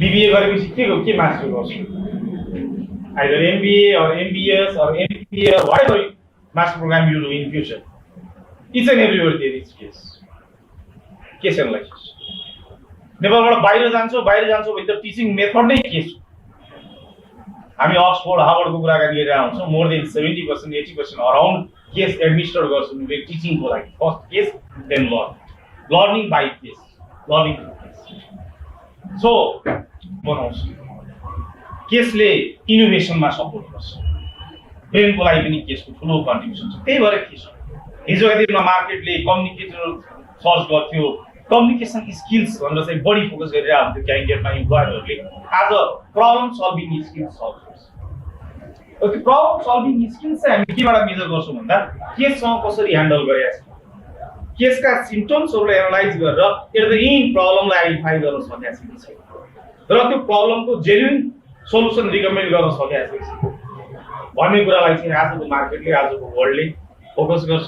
BBA गरेपछि के master गर्छु? Either MBA or MBS or MBA or whatever master program you do in future. Each and everywhere there is case analysis. नेपालबाट बाहिर जान्छौ भने त teaching method नै के छ? हामी अक्सफोर्ड हार्वर्डको कुराकानी गरेर आउँछौँ, more than 70% 80% around case administer गर्छौँ टिचिङको लागि। First case then learning by case, learning सो बनाउँछ। केसले इनोभेसनमा सपोर्ट गर्छ, ब्रेनको लागि पनि केसको ठुलो कन्ट्रिब्युसन छ। त्यही भएर के छ, हिजोका दिनमा मार्केटले कम्युनिकेटर सर्च गर्थ्यो, कम्युनिकेसन स्किल्स भनेर चाहिँ बढी फोकस गरिरहेको हुन्थ्यो क्यान्डिडेटमा। इम्प्लोयरहरूले आज प्रब्लम सल्भिङ स्किल्स सर्च गर्छ। ओके, प्रब्लम सल्भिङ स्किल्स चाहिँ हामी केबाट मेजर गर्छौँ भन्दा केससँग कसरी ह्यान्डल गरेका छौँ, केसका सिम्पटम्सहरूलाई एनालाइज गरेर एट द एन्ड प्रब्लमलाई आइडेन्टिफाई गर्न सकेका छौँ र त्यो प्रब्लमको जेन्युन सोल्युसन रिकमेन्ड गर्न सकेका छौँ भन्ने कुरालाई चाहिँ आजको मार्केटले, आजको वर्ल्डले फोकस गर्छ।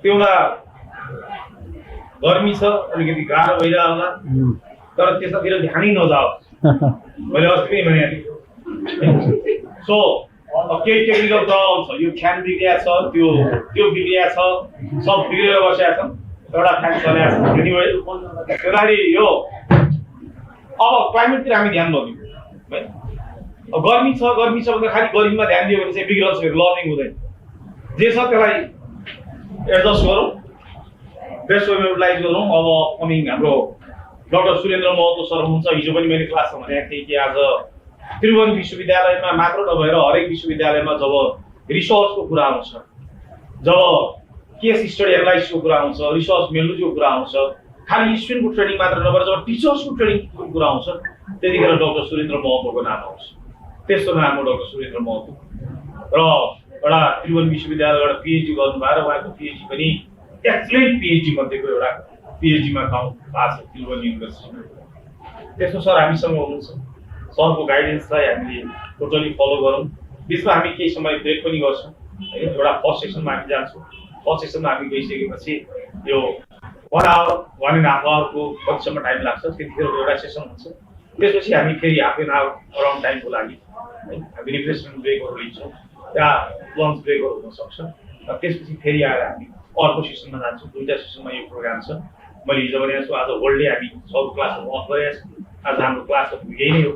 त्यो एउटा गर्मी छ, अलिकति गाह्रो भइरहेको होला, तर त्यसतिर ध्यानै नजाओस्। मैले अस्ति नै भने सो केही टेक्निकल प्रब्लम छ, यो फ्यान बिग्रिया छ, त्यो बिग्रिया छ, सब बिग्रेर बसेका छन्, एउटा फ्यान चलेको छ। त्यसलाई यो अब क्लाइमेटतिर हामी ध्यान नदिउँ है। गर्मी छ भन्दा खालि गर्मीमा ध्यान दियो भने चाहिँ बिग्रन्छ, लर्निङ हुँदैन। जे छ त्यसलाई एडजस्ट गरौँ, बेस्ट वेमा युटिलाइज गरौँ। अब अपकमिङ हाम्रो डाक्टर सुरेन्द्र महतो सर हुनुहुन्छ, हिजो पनि मैले क्लासमा भनेको थिएँ कि आज त्रिभुवन विश्वविद्यालयमा मात्र नभएर हरेक विश्वविद्यालयमा जब रिसर्चको कुरा आउँछ, जब केस स्टडी एनालाइसिसको कुरा आउँछ, रिसर्च मेथोडोलोजीको कुरा आउँछ, खालि स्टुडेन्टको ट्रेनिङ मात्र नभएर जब टिचर्सको ट्रेनिङको कुरा आउँछ, त्यतिखेर डाक्टर सुरेन्द्र महतोको नाम आउँछ। त्यस्तो नाम हो डाक्टर सुरेन्द्र महतो र एउटा त्रिभुवन विश्वविद्यालयबाट पिएचडी गर्नुभयो र उहाँको पिएचडी पनि एक्सलेन्ट पिएचडी मध्येको एउटा पिएचडीमा काउन्ट भएको छ त्रिभुवन युनिभर्सिटीमा। त्यस्तो सर हामीसँग हुनुहुन्छ, सरको गाइडेन्सलाई हामीले टोटली फलो गरौँ। बिचमा हामी केही समय ब्रेक पनि गर्छौँ, एउटा फर्स्ट सेसनमा हामी जान्छौँ। फर्स्ट सेसनमा हामी गइसकेपछि यो 1 आवर 1.5 आवरको कतिसम्म टाइम लाग्छ, त्यतिखेर एउटा सेसन हुन्छ। त्यसपछि हामी फेरि हाफ एन आवर अराउन्ड टाइमको लागि हामी रिफ्रेसमेन्ट ब्रेकहरू लिन्छौँ, त्यहाँ लन्च ब्रेकहरू हुनसक्छ। र त्यसपछि फेरि आएर हामी अर्को सेसनमा जान्छौँ। 2टा सेसनमा यो प्रोग्राम छ। मैले हिजो भनेको छु, आज होल डे हामी सब क्लासहरू अफ गरेका छौँ। आज हाम्रो क्लासहरू यही नै हो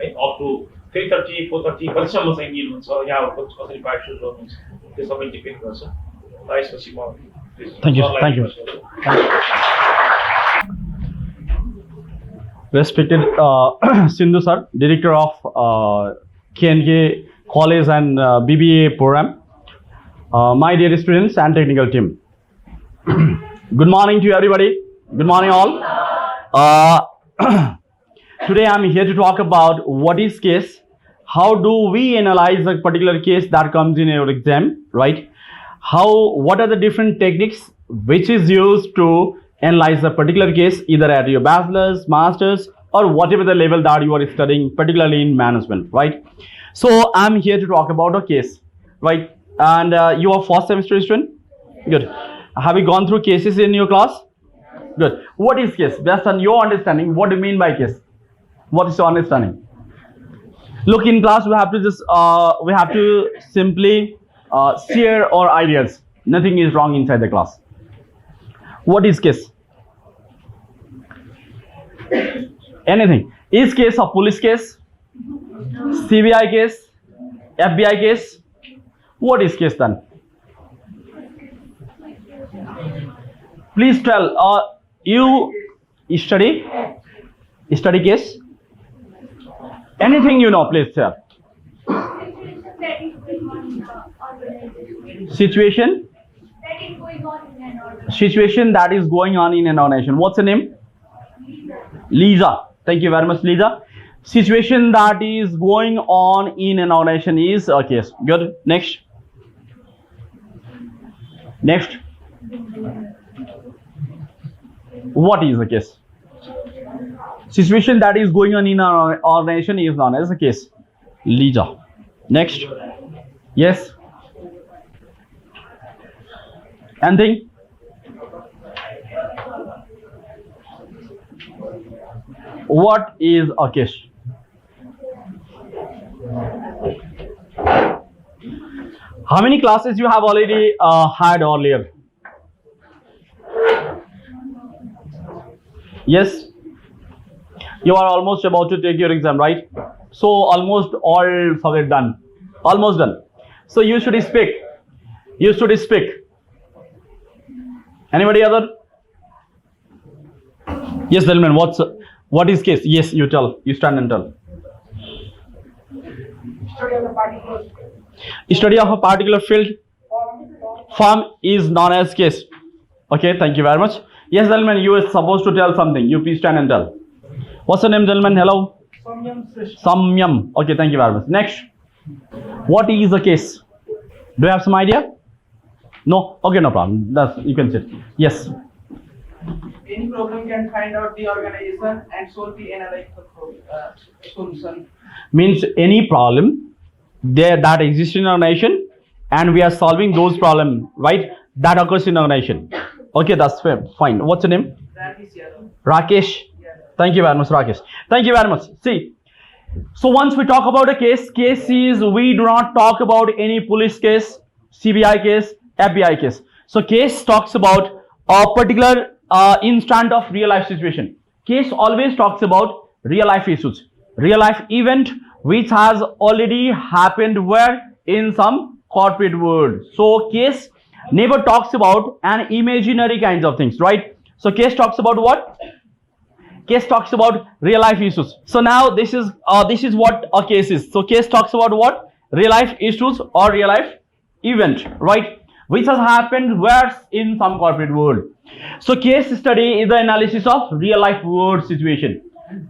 है, अप टु 3:30 4:30 कतिसम्म चाहिँ निड हुन्छ, यहाँहरू कसरी पार्टिसिपेट गर्नुहुन्छ त्यो सबै डिपेन्ड गर्छ। र यसपछि म thank you Respected Sindhu sir, Director of kandk College and BBA program, my dear students and technical team. Good morning to everybody. Good morning all. Today I am here to talk about what is case, how do we analyze a particular case that comes in your exam, right? What are the different techniques which is used to analyze a particular case either at your bachelor's, master's or whatever the level that you are studying, particularly in management, right? So I'm here to talk about a case, right? And you are first semester student? Good. Have you gone through cases in your class? Good. What is case? Based on your understanding, what do you mean by case? What is your understanding? Look, in class we have to simply share our ideas. Nothing is wrong inside the class. What is case? Anything. Is case a police case? CBI case? FBI case? What is case then? Please tell. You study case? Anything you know, please tell. Situation that is going on in an organization. What's the name? Lisa. Thank you very much, Lisa. Situation that is going on in an organization is a case. Good. Next. What is a case? Situation that is going on in an organization is known as a case. Lisa. Next. Yes. Anything? What is a case? How many classes you have already had earlier? Yes, you are almost about to take your exam, right? So almost all subject done, almost done. So you should speak. You should speak. Anybody other? Yes, gentlemen. What is case? Yes, you tell. You stand and tell. Study of a particular field. Form is known as case. Okay, thank you very much. Yes, gentlemen, you are supposed to tell something. You please stand and tell. What's the name, gentlemen? Hello. Samyam. Okay, thank you very much. Next. What is a case? Do you have some idea? No? Okay, no problem. You can sit. Yes. Any problem can find out the organization and solve the analytical solution. Means any problem that exists in our nation, and we are solving those problems, right? That occurs in our nation. Okay, that's fair. Fine. What's your name? Rakesh. Thank you very much, Rakesh. Thank you very much. See, so once we talk about a case is we do not talk about any police case, CBI case, FBI case. So case talks about a particular instant of real life situation. Case always talks about real life issues, real life event which has already happened where in some corporate world. So case never talks about an imaginary kinds of things, right? So case talks about what? Case talks about real life issues. So now this is what a case is. So case talks about what? Real life issues or real life event, right? Which has happened where in some corporate world. So case study is the analysis of real life world situation.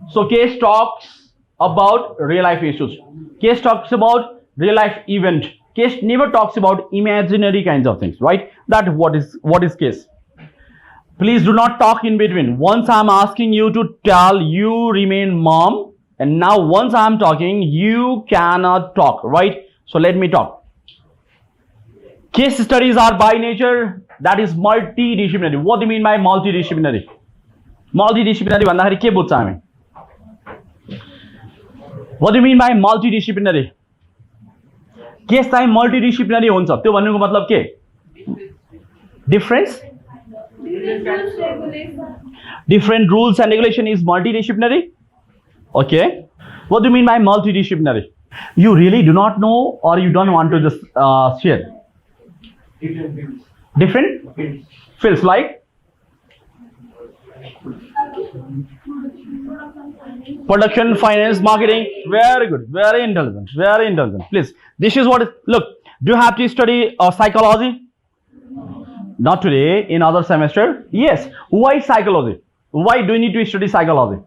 So case talks about real life issues. Case talks about real life event. Case never talks about imaginary kinds of things, right? That what is case. Please do not talk in between. Once I am asking you to tell, you remain mum, and now once I am talking, you cannot talk, right? So let me talk. Case studies are by nature, that is multidisciplinary. What do you mean by multidisciplinary? Multidisciplinary भन्दाखेरि के बुझ्छ हामी? What do you mean by multidisciplinary? Case चाहिँ multidisciplinary हुन्छ, त्यो भन्नुको मतलब के? Difference? Different rules and regulation is multidisciplinary. Okay. What do you mean by multidisciplinary? You really do not know, or you don't want to just share? Different fields like production, finance, marketing. Very good. Very intelligent. Very intelligent. Please. This is what. Look. Do you have to study psychology? Not today. In other semester. Yes. Why psychology? Why do you need to study psychology?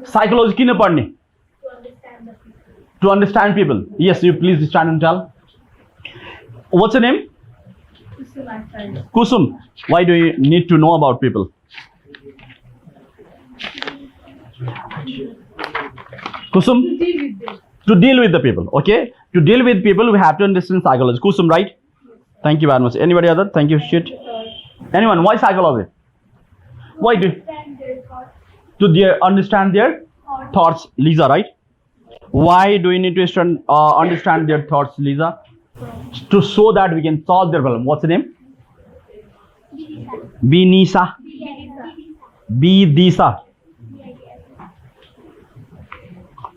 Psychology किन पढ्ने? To understand people. Yes. You please stand and tell. What's your name? Kusum. Why do you need to know about people? Kusum? To deal with the people. Okay? To deal with people, we have to understand psychology. Kusum, right? Thank you very much. Anybody other? Thank you. Shit. Anyone? Why psychology? Why do? To understand their thoughts. Lisa, right? Why do we need to understand their thoughts, Lisa? To so that we can solve their problem. What's the name? Binisa. Bidisa.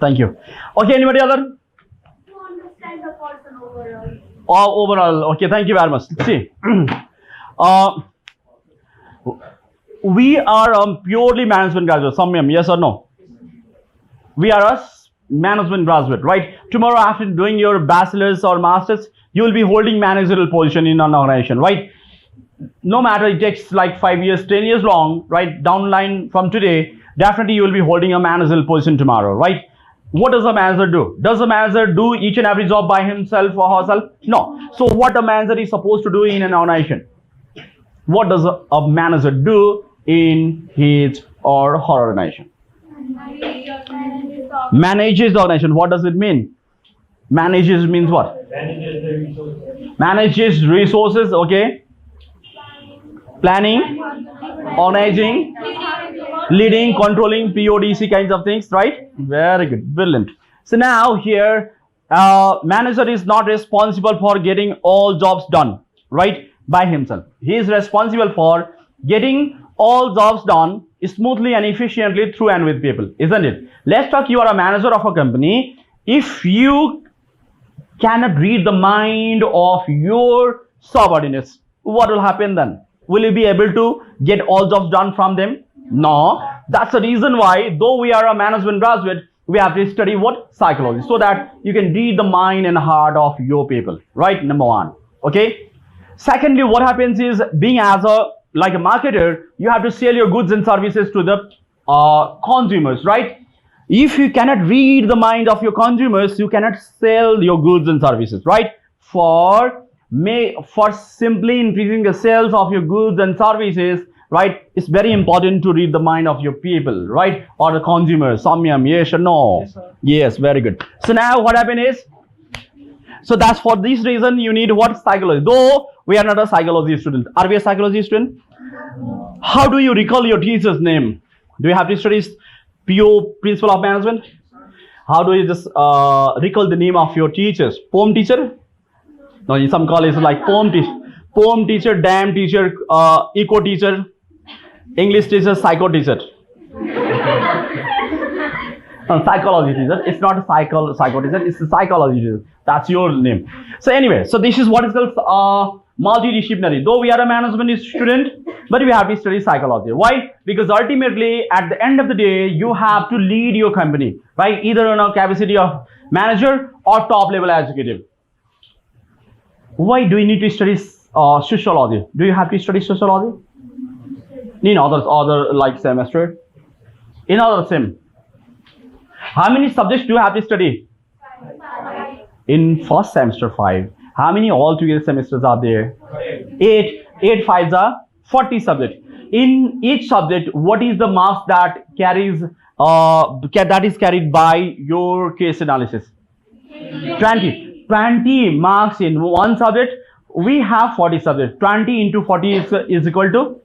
Thank you. Okay, anybody other? To understand the person overall. Overall. Okay, thank you very much. See, we are purely management graduate. Samyam, yes or no? We are a management graduate, right? Tomorrow after doing your bachelor's or master's, you will be holding managerial position in an organization, right? No matter it takes like 5 years, 10 years long, right? Down the line from today, definitely you will be holding a managerial position tomorrow, right? What does a manager do? Does a manager do each and every job by himself or herself? No. So what a manager is supposed to do in an organization? What does a manager do in his or her organization? Manages the organization. What does it mean? Manages means what? Manages resources, okay. Planning, organizing, Leading, controlling, PODC kinds of things, right? Very good, brilliant. So now here, manager is not responsible for getting all jobs done, right, by himself. He is responsible for getting all jobs done smoothly and efficiently through and with people, isn't it? Let's talk, you are a manager of a company. If you cannot read the mind of your subordinates, what will happen then? Will you be able to get all jobs done from them? No. That's the reason why, though we are a management graduate, we have to study what? Psychology, so that you can read the mind and heart of your people, right? Number one. Okay. Secondly, what happens is, being as a like a marketer, you have to sell your goods and services to the consumers, right? If you cannot read the mind of your consumers, you cannot sell your goods and services, right? For simply increasing the sales of your goods and services, right, it's very important to read the mind of your people, right, or the consumers. Samyam, yes or no? Yes, sir. Yes, very good. So now what happened is, so that's for this reason you need what? Psychology. Though we are not a psychology student. Are we a psychology student? How do you recall your teacher's name? Do you have to study PO, principle of management? How do you just recall the name of your teachers? Poem teacher? No, in some colleges like poem teacher, damn teacher, eco teacher, English teacher, psycho teacher. Psychology teacher. It's not a psycho teacher, it's a psychology teacher. That's your name. So anyway, so this is what is called multidisciplinary. Though we are a management student, but we have to study psychology. Why? Because ultimately, at the end of the day, you have to lead your company, right? Either in a capacity of manager or top level executive. Why do you need to study sociology? Do you have to study sociology? In other like semester? In other sem. How many subjects do you have to study? 5. In first semester 5. How many altogether semesters are there? 8. 8 5s are 40 subjects. In each subject, what is the marks that carries that is carried by your case analysis? 20 marks in one subject. We have 40 subjects. 20 into 40 is equal to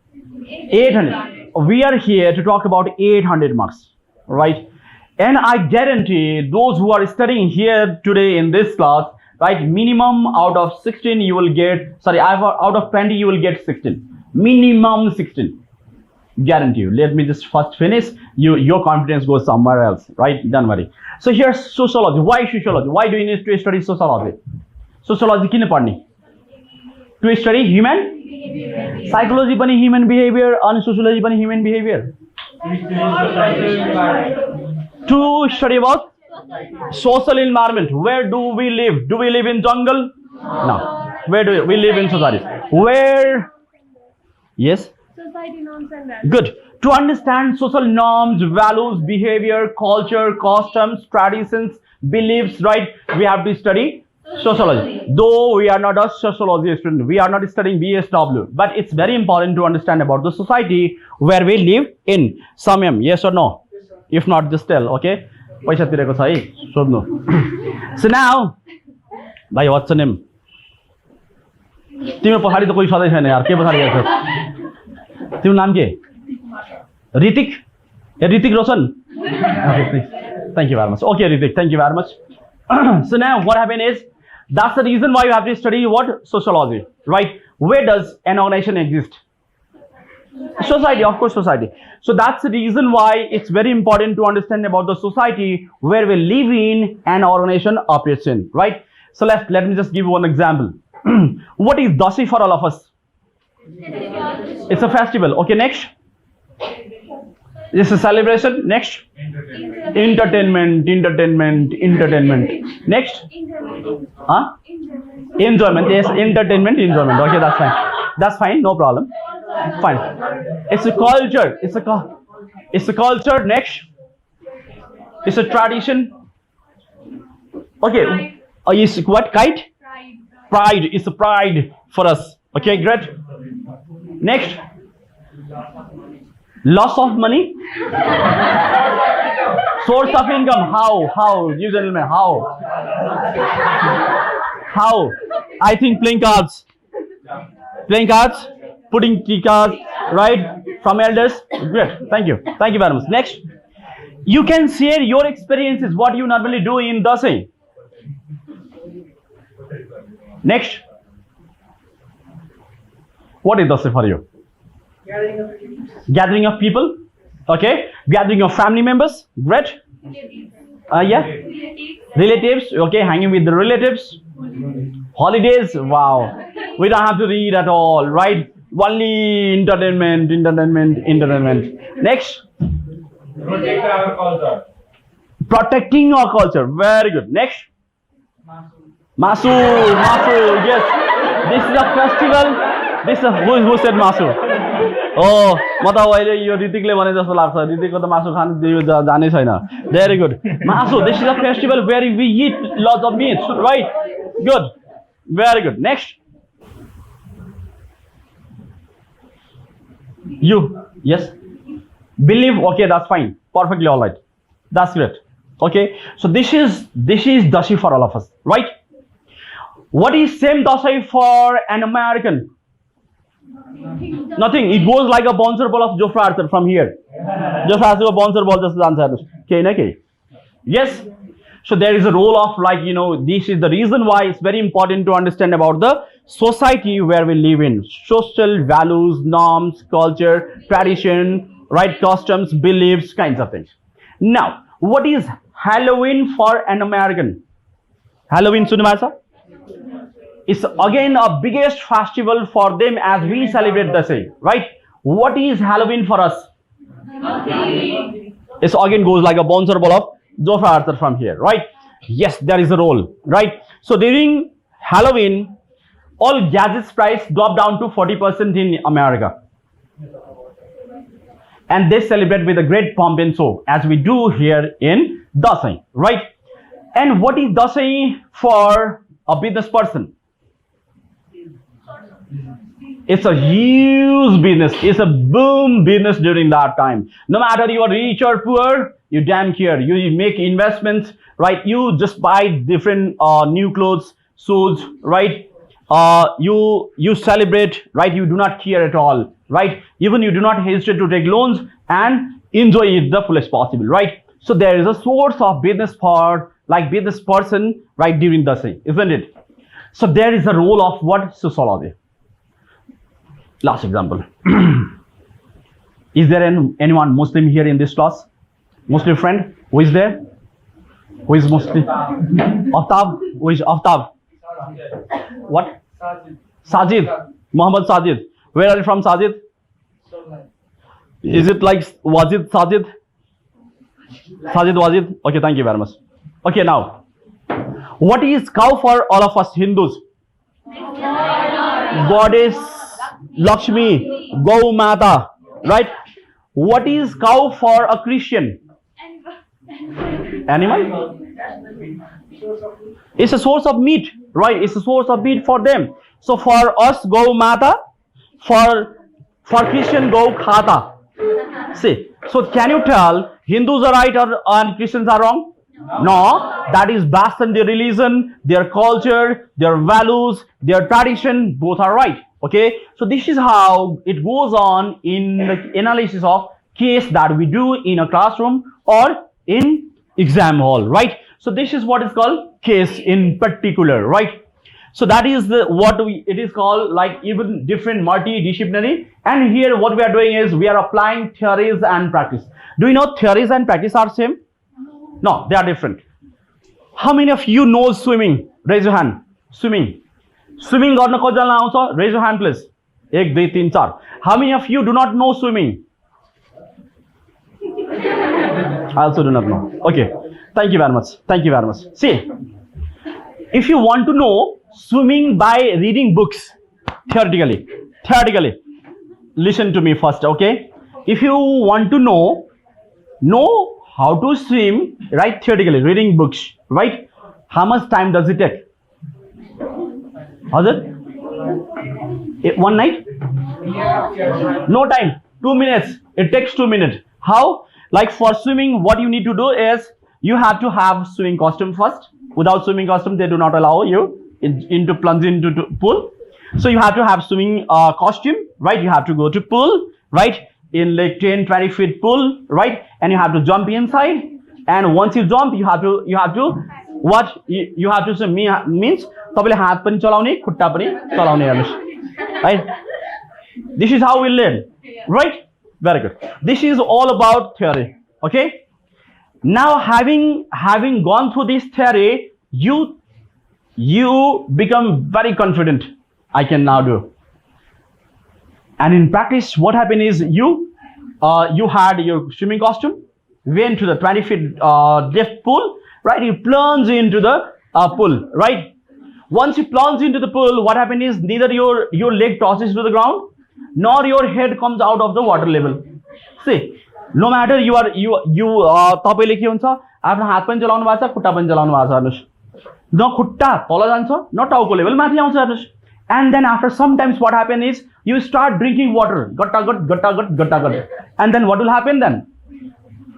800. We are here to talk about 800 marks, right? And I guarantee those who are studying here today in this class, right, minimum out of 16 you will get, out of 20 you will get 16. Minimum 16. Guarantee you. Let me just first finish. Your confidence goes somewhere else, right? Don't worry. So here's sociology. Why sociology? Why do you need to study sociology? Sociology किन पढ़नी? To study human? Psychology पनि human behavior and sociology पनि human behavior. To study about social environment. Where do we live? Do we live in jungle? No. Where do we live in society? Where? Yes? Society norms and values. Good. To understand social norms, values, behavior, culture, customs, traditions, beliefs, right? We have to study sociology. Though we are not a sociology student, we are not studying BSW, but it's very important to understand about the society where we live in. Samyam, yes or no? Yes, sir. If not, just tell, okay? पैसा तिरेको छ है सोध्नु. So now, भाइ what's your name? तिम्रो पछाडि त कोही सधैँ छैन यार, के पछाडि गर्छस्? तिम्रो नाम के? Ritik? Ritik Roshan? Thank you very much. Okay, Ritik, thank you very much. So now what happened is, that's the reason why you have to study what? Sociology, right? Where does an organization exist? Society, of course, society. So that's the reason why it's very important to understand about the society where we live in and organization operates in, right? So let me just give one example. What is Dasi for all of us? It's a festival. Okay, next. It's a celebration. Next. Entertainment. Next. Huh? Enjoyment. Yes, entertainment, enjoyment. Okay, that's fine. That's fine, no problem. Fine. It's a culture. It's a culture. Next. It's a tradition. Okay. Is what? Kite? Pride. It's a pride for us. Okay, great. Next. Loss of money. Source of income. How? You gentlemen, how? I think playing cards. Playing cards. Putting key cards, right? From elders? Great. Thank you. Thank you very much. Next. You can share your experiences, what you normally do in Dasai. Next. What is Dasai for you? Gathering of people. Okay. Gathering of family members. Great. Yeah. Relatives. Okay. Hanging with the relatives. Holidays. Wow. We don't have to read at all, right? Only entertainment. Next. Protect our culture. Protecting our culture. Very good. Next. Masu. Yes. This is a festival. This is who said Masu? Oh, म त अहिले यो ऋतिकले भने जस्तो लाग्छ ऋतिकको त मासु खान जानै छैन very good masu this is a festival where we eat lots of meat right good very good next you yes believe okay that's fine perfectly all right that's great okay so this is Dashi for all of us right what is same Dashi for an American nothing it goes like a bouncer ball of Jofra Arthur from here Jofra Arthur bouncer ball just okay yes so there is a role of like you know this is the reason why it's very important to understand about the society where we live in social values norms culture tradition right customs beliefs kinds of things now what is Halloween for an American Halloween sunimasa it's again a biggest festival for them as we celebrate the same, right? What is Halloween for us? It again goes like a bouncer ball of Jofra Arthur from here, right? Yes, there is a role, right? So during Halloween, all gadgets price drop down to 40% in America. And they celebrate with a great pomp and show, as we do here in Dasai, right? And what is Dasai for a business person? It's a huge business. It's a boom business during that time. No matter you are rich or poor, you damn care. You make investments, right? You just buy different new clothes, shoes, right? You celebrate, right? You do not care at all, right? Even you do not hesitate to take loans and enjoy it the fullest possible, right? So there is a source of business for like business person, right, during the same, isn't it? So there is a role of what sociology. Last example. Is there anyone Muslim here in this class? Muslim friend? Who is there? Who is Muslim? Aftab? Who is Aftab? What? Sajid. Muhammad Sajid. Where are you from, Sajid? Is it like Wajid Sajid? Sajid Wajid? Okay, thank you very much. Okay, now. What is cow for all of us Hindus? Goddess Lakshmi, Gau Mata, right? What is cow for a Christian? Animal? It's a source of meat, right? It's a source of meat for them. So for us, Gau Mata, for Christian, Gau Khata. See, so can you tell Hindus are right or Christians are wrong? No, that is based on their religion, their culture, their values, their tradition, both are right. Okay, so this is how it goes on in the analysis of case that we do in a classroom or in exam hall, right? So this is what is called case in particular, right? So that is it is called like even different multidisciplinary. And here what we are doing is we are applying theories and practice. Do you know theories and practice are same? No, they are different. How many of you know swimming? Raise your hand. Swimming. Swimming garna kajanलाई आउँछ? Raise your hand please. 1 2 3 4. How many of you do not know swimming? I also do not know. Okay. Thank you very much. Thank you very much. See, if you want to know swimming by reading books, theoretically, listen to me first, okay? If you want to know how to swim, right, theoretically, reading books, right? How much time does it take? How's it? One night? No time. 2 minutes. It takes 2 minutes. How? Like for swimming, what you need to do is you have to have swimming costume first. Without swimming costume, they do not allow you into plunge into pool. So you have to have swimming costume, right? You have to go to pool, right? in like 10-20 feet pool, right? And you have to jump inside. And once you jump, you have to what you have to say means तपाईले हात पनि चलाउने खुट्टा पनि चलाउने हेर्नुस्, right? This is how we learn, right? Very good. This is all about theory. Okay. Now having gone through this theory, you become very confident. I can now do. And in practice, what happened is you had your swimming costume, went to the 20 feet depth pool, right? You plunge into the pool, right? Once you plunge into the pool, what happened is neither your leg tosses to the ground, nor your head comes out of the water level. See, no matter you तपाईले के हुन्छ आफ्नो हात पनि चलाउनु भएको छ खुट्टा पनि चलाउनु भएको छ हेर्नुस्, न खुट्टा तल जान्छ न टाउको लेभल माथि आउँछ हेर्नुस्. And then after sometimes what happen is you start drinking water, gatta. And then what will happen then?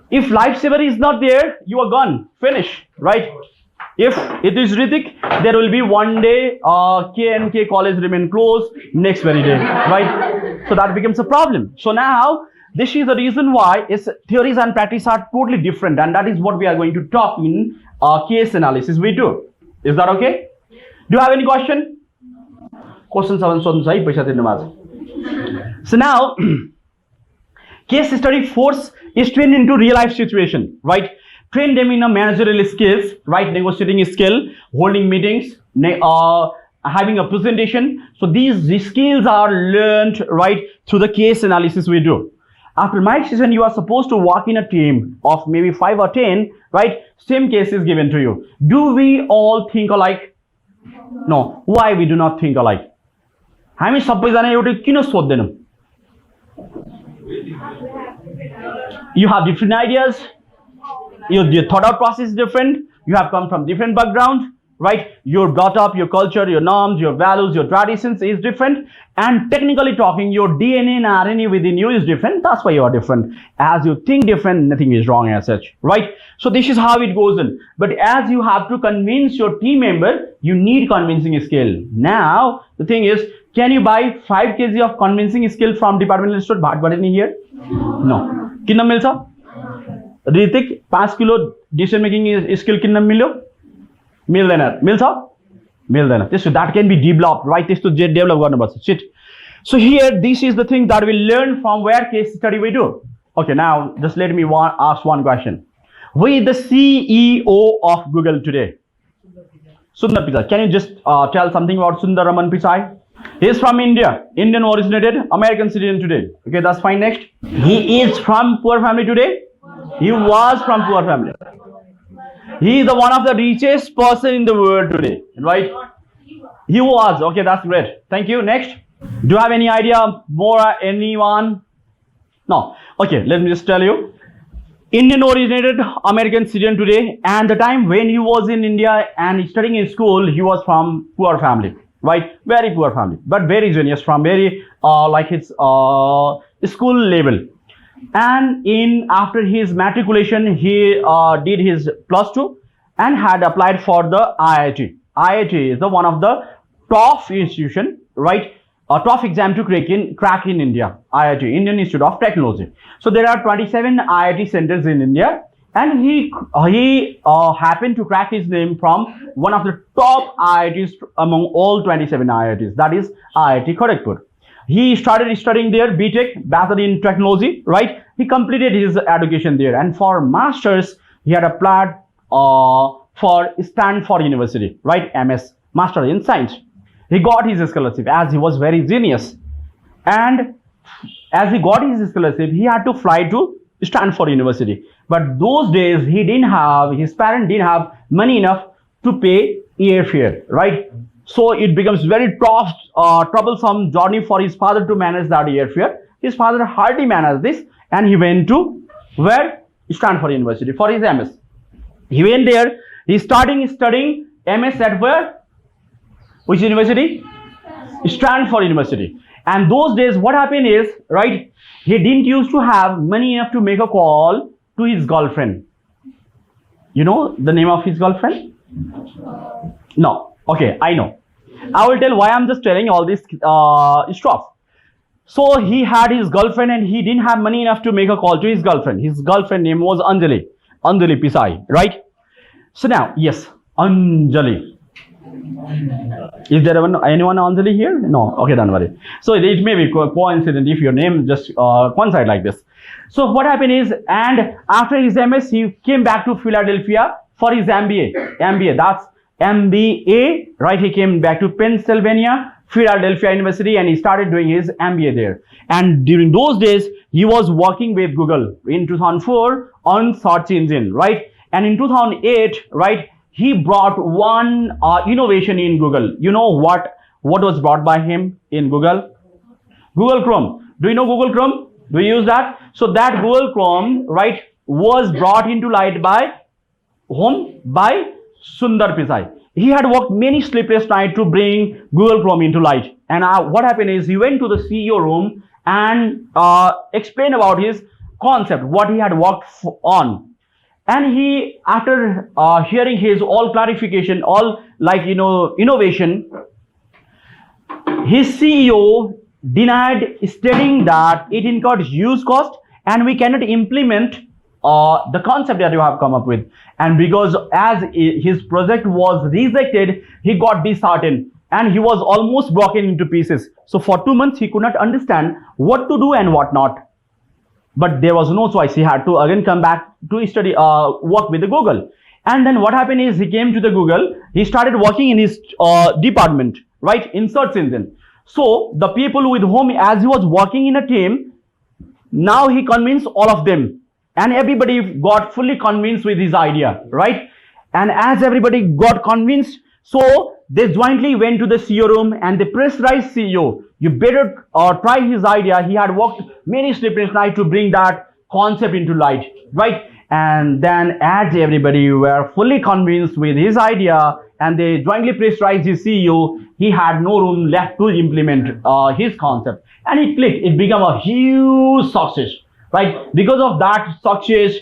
If lifesaver is not there, you are gone, finish, right? If it is Ritik, there will be one day kandk college remain closed, next very day, right? So that becomes a problem. So now this is the reason why theories and practice are totally different, and that is what we are going to talk in case analysis we do. Is that okay? Do you have any question? Questions haven't shown sai paisa dirnu bhako. So now case study force is trained into real life situation, right? Train them in a managerial skills, right? Negotiating skill, holding meetings, having a presentation. So these skills are learned, right, through the case analysis we do. After my session, you are supposed to work in a team of maybe 5 or 10, right? Same case is given to you. Do we all think alike? No. Why we do not think alike? हामी सबैजना एउटै किन सोच्दैनौं? You have different ideas. Your thought out process is different. You have come from different background, right? Your brought up, your culture, your norms, your values, your traditions is different. And technically talking, your DNA and RNA within you is different. That's why you are different. As you think different, nothing is wrong as such, right? So this is how it goes in. But as you have to convince your team member, you need convincing skill. Now, the thing is, can you buy 5 kg of convincing skill from departmental store? Bhat here? No. Kinna milcha? Ritik 5 kilo decision making skill kinna milyo? Mildener. Milcha? Mildener. So that can be developed, right? This to develop garnu shit. So here, this is the thing that we learn from where case study we do. Okay, now just let me ask one question. Who is the CEO of Google today? Sundar Pichai. Can you just tell something about Sundar Raman Pichai? He is from India, Indian originated, American citizen today. Okay, that's fine. Next, he is from poor family today. He was from poor family. He is the one of the richest person in the world today, right? He was. Okay, that's great. Thank you. Next, do you have any idea more? Anyone? No. Okay, let me just tell you. Indian originated, American citizen today, and the time when he was in India and studying in school, he was from poor family. Right, very poor family, but very genius from very like his school level. And after his matriculation, he did his +2 and had applied for the IIT. IIT is the one of the top institution, right? A top exam to crack in India. IIT, Indian Institute of Technology. So there are 27 IIT centers in India. And he happened to crack his name from one of the top IITs among all 27 IITs. That is IIT Kharagpur. He started studying there, BTech, Bachelor in Technology, right? He completed his education there. And for Masters, he had applied for Stanford University, right? MS, Master in Science. He got his scholarship as he was very genius. And as he got his scholarship, he had to fly to Stanford University. But those days his parents didn't have money enough to pay airfare, right? So it becomes very tough, troublesome journey for his father to manage that airfare. His father hardly managed this, and he went to where? Stanford University for his MS. He went there. He started studying MS at where? Which university? Stanford University. And those days, what happened is, right? He didn't used to have money enough to make a call to his girlfriend. You know the name of his girlfriend? No. Okay, I know. I will tell why I'm just telling all this stuff. So he had his girlfriend and he didn't have money enough to make a call to his girlfriend. His girlfriend name was Anjali Pisai, right? So now, yes, Anjali. Is there anyone Anjali here? No. Okay, don't worry. So it may be coincident if your name just coincide like this. So what happened is, and after his MS, he came back to Philadelphia for his MBA. That's MBA, right? He came back to Pennsylvania, Philadelphia University, and he started doing his MBA there. And during those days, he was working with Google in 2004 on search engine, right? And in 2008, right, he brought one innovation in Google. You know what was brought by him in Google? Google Chrome. Do you know Google Chrome? Do you use that? So that Google Chrome, right, was brought into light by whom? By Sundar Pichai. He had worked many sleepless nights to bring Google Chrome into light. And what happened is he went to the CEO room and explained about his concept, what he had worked on. And he, after hearing his all clarification, all innovation, his CEO denied, stating that it incurred huge cost and we cannot implement the concept that you have come up with. And because as his project was rejected, he got disheartened and he was almost broken into pieces. So for 2 months, he could not understand what to do and what not. But there was no choice. He had to again come back to study, work with the Google. And then what happened is he came to the Google. He started working in his department, right, in search engine. So the people with whom, as he was working in a team, now he convinced all of them. And everybody got fully convinced with his idea, right? And as everybody got convinced, so they jointly went to the CEO room and they pressurized CEO. You better try his idea. He had worked many sleepless nights to bring that concept into light, right? And then as everybody were fully convinced with his idea and they jointly pressurized his CEO, he had no room left to implement his concept. And it clicked. It became a huge success, right? Because of that success,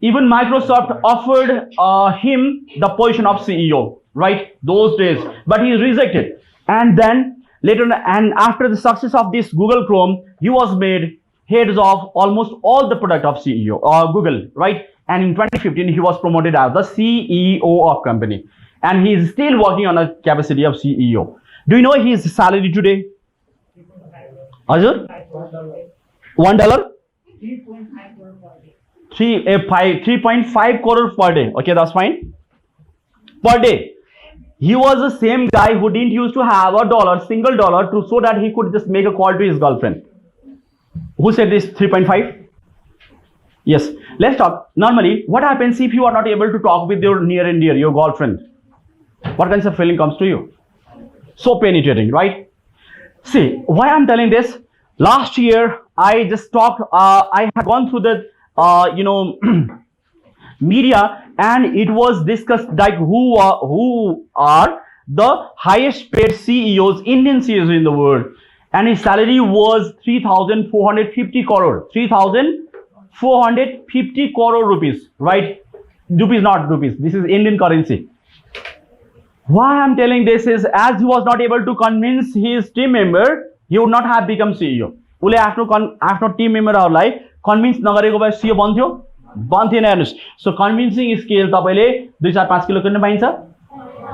even Microsoft offered him the position of CEO, right? Those days, but he rejected. And then later, and after the success of this Google Chrome, he was made heads of almost all the product of CEO Google, right? And in 2015, he was promoted as the CEO of company, and he is still working on a capacity of CEO. Do you know his salary today? Azur? $1? 3.5 crore per day. Okay, that's fine. Per day. He was the same guy who didn't used to have a single dollar, to so that he could just make a call to his girlfriend. Who said this 3.5? Yes. Let's talk. Normally, what happens if you are not able to talk with your near and dear, your girlfriend? What kinds of feeling comes to you? So penetrating, right? See, why I'm telling this? Last year, I just talked, I had gone through the, media, and it was discussed like who are the highest paid CEOs, Indian CEOs in the world. And his salary was 3,450 crore. 3,450 crore rupees, right? Rupees, not rupees. This is Indian currency. Why I'm telling this is, as he was not able to convince his team member, he would not have become CEO. Ule after team member like convince nagareko bhai CEO bन्थ्यो बन्थेन हेर्नुस्. So convincing skill तपाईले 2-4-5 kilo किन्न पाइन्छ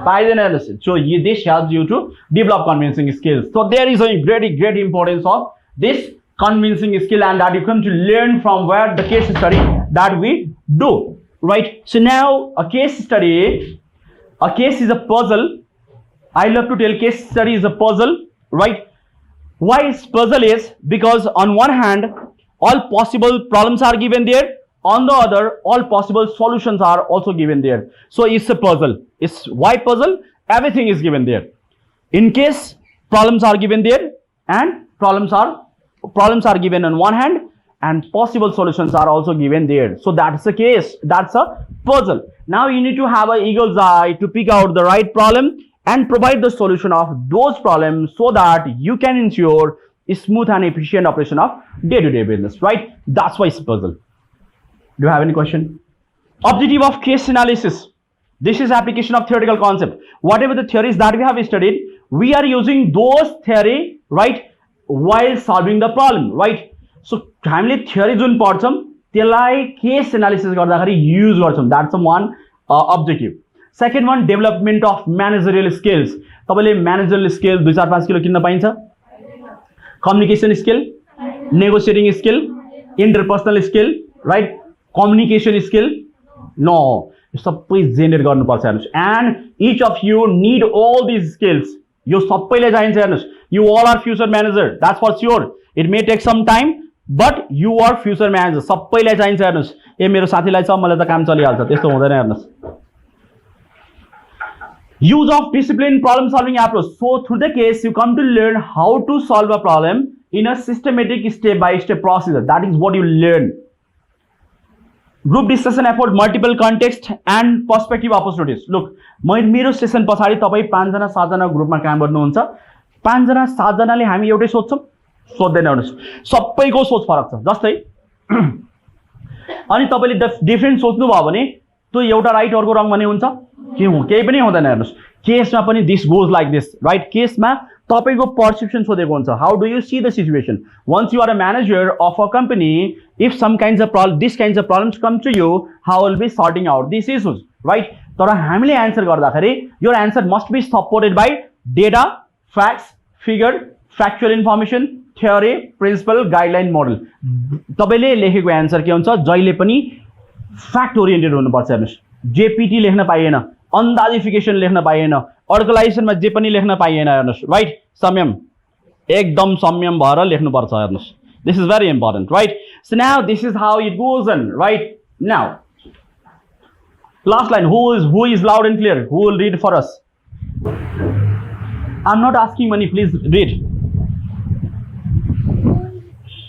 पाइदैन हेर्नुस्. So this helps you to develop convincing skills. So there is a great importance of this convincing skill, and that you come to learn from where the case study that we do, right? So now a case study, a case is a puzzle. I love to tell case study is a puzzle, right? Why it's puzzle is because on one hand all possible problems are given there, on the other all possible solutions are also given there. So it's a puzzle. It's why puzzle? Everything is given there. In case problems are given there, and problems are given on one hand, and possible solutions are also given there. So that's the case. That's a puzzle. Now you need to have an eagle's eye to pick out the right problem and provide the solution of those problems so that you can ensure a smooth and efficient operation of day-to-day business, right? That's why it's a puzzle. Do you have any question? Objective of case analysis. This is application of theoretical concept. Whatever the theories that we have studied, we are using those theory, right, while solving the problem, right? So हामीले theory जुन पढ्छौं त्यसलाई case analysis गर्दाखेरि use गर्छौं. That's one objective. Second one, development of managerial skills. तपाईले managerial skill 2 4 5 kilo किन्न पाइन्छ. Communication skill, negotiating skill, interpersonal skill, right? Communication skill. No, सबै generate गर्नुपर्छ हेर्नुस्. And each of you need all these skills. यो सबैले चाहिन्छ हेर्नुस्. You all are future manager. That's for sure. It may take some time, but you are future manager. सबैले चाहिन्छ हेर्नुस्. ए मेरो साथीलाई छ मलाई त काम चलिहाल्छ त्यस्तो हुँदैन हेर्नुस्. Use of disciplined problem solving approach. So through the case you come to learn how to solve a problem in a systematic step by step procedure. That is what you learn. Group discussion effort, multiple context and perspective opportunities. Look, मेरो session पछाडी तपाई 5 जना 7 जना ग्रुपमा काम गर्नुहुन्छ. 5 जना 7 जनाले हामी एउटै सोच्छौं सोध्दैन हेर्नुस्. सबैको सोच फरक छ. जस्तै अनि तपाईले डिफरेन्ट सोच्नु भयो भने त्यो एउटा राइट अर्को रङ भन्ने हुन्छ केही पनि हुँदैन हेर्नुस्. केसमा पनि this goes like this, right? केसमा तपाईको पर्सेप्सन सोधेको हुन्छ. How do you see the situation? Once you are a manager of a company, if some kinds of problem this kinds of problems come to you, how will be sorting out this issues, right? तर हामीले answer गर्दाखेरि your answer must be supported by data, facts, figure, factual information, theory, principle, guideline, model. तपाईले लेखेको answer के हुन्छ? जहिले पनि fact oriented हुनुपर्छ हेर्नुस्. जेपीटी लेख्न पाइएन, अन्दाजिफिकेसन लेख्न पाइएन, अर्गनाइजेसनमा जे पनि लेख्न पाइएन हेर्नुस्, राइट? संयम, एकदम संयम भएर लेख्नुपर्छ हेर्नुस्. This is very important, right? So now this is how it goes on, right? Now last line, who is loud and clear? Who will read for us? I'm not asking money, please read.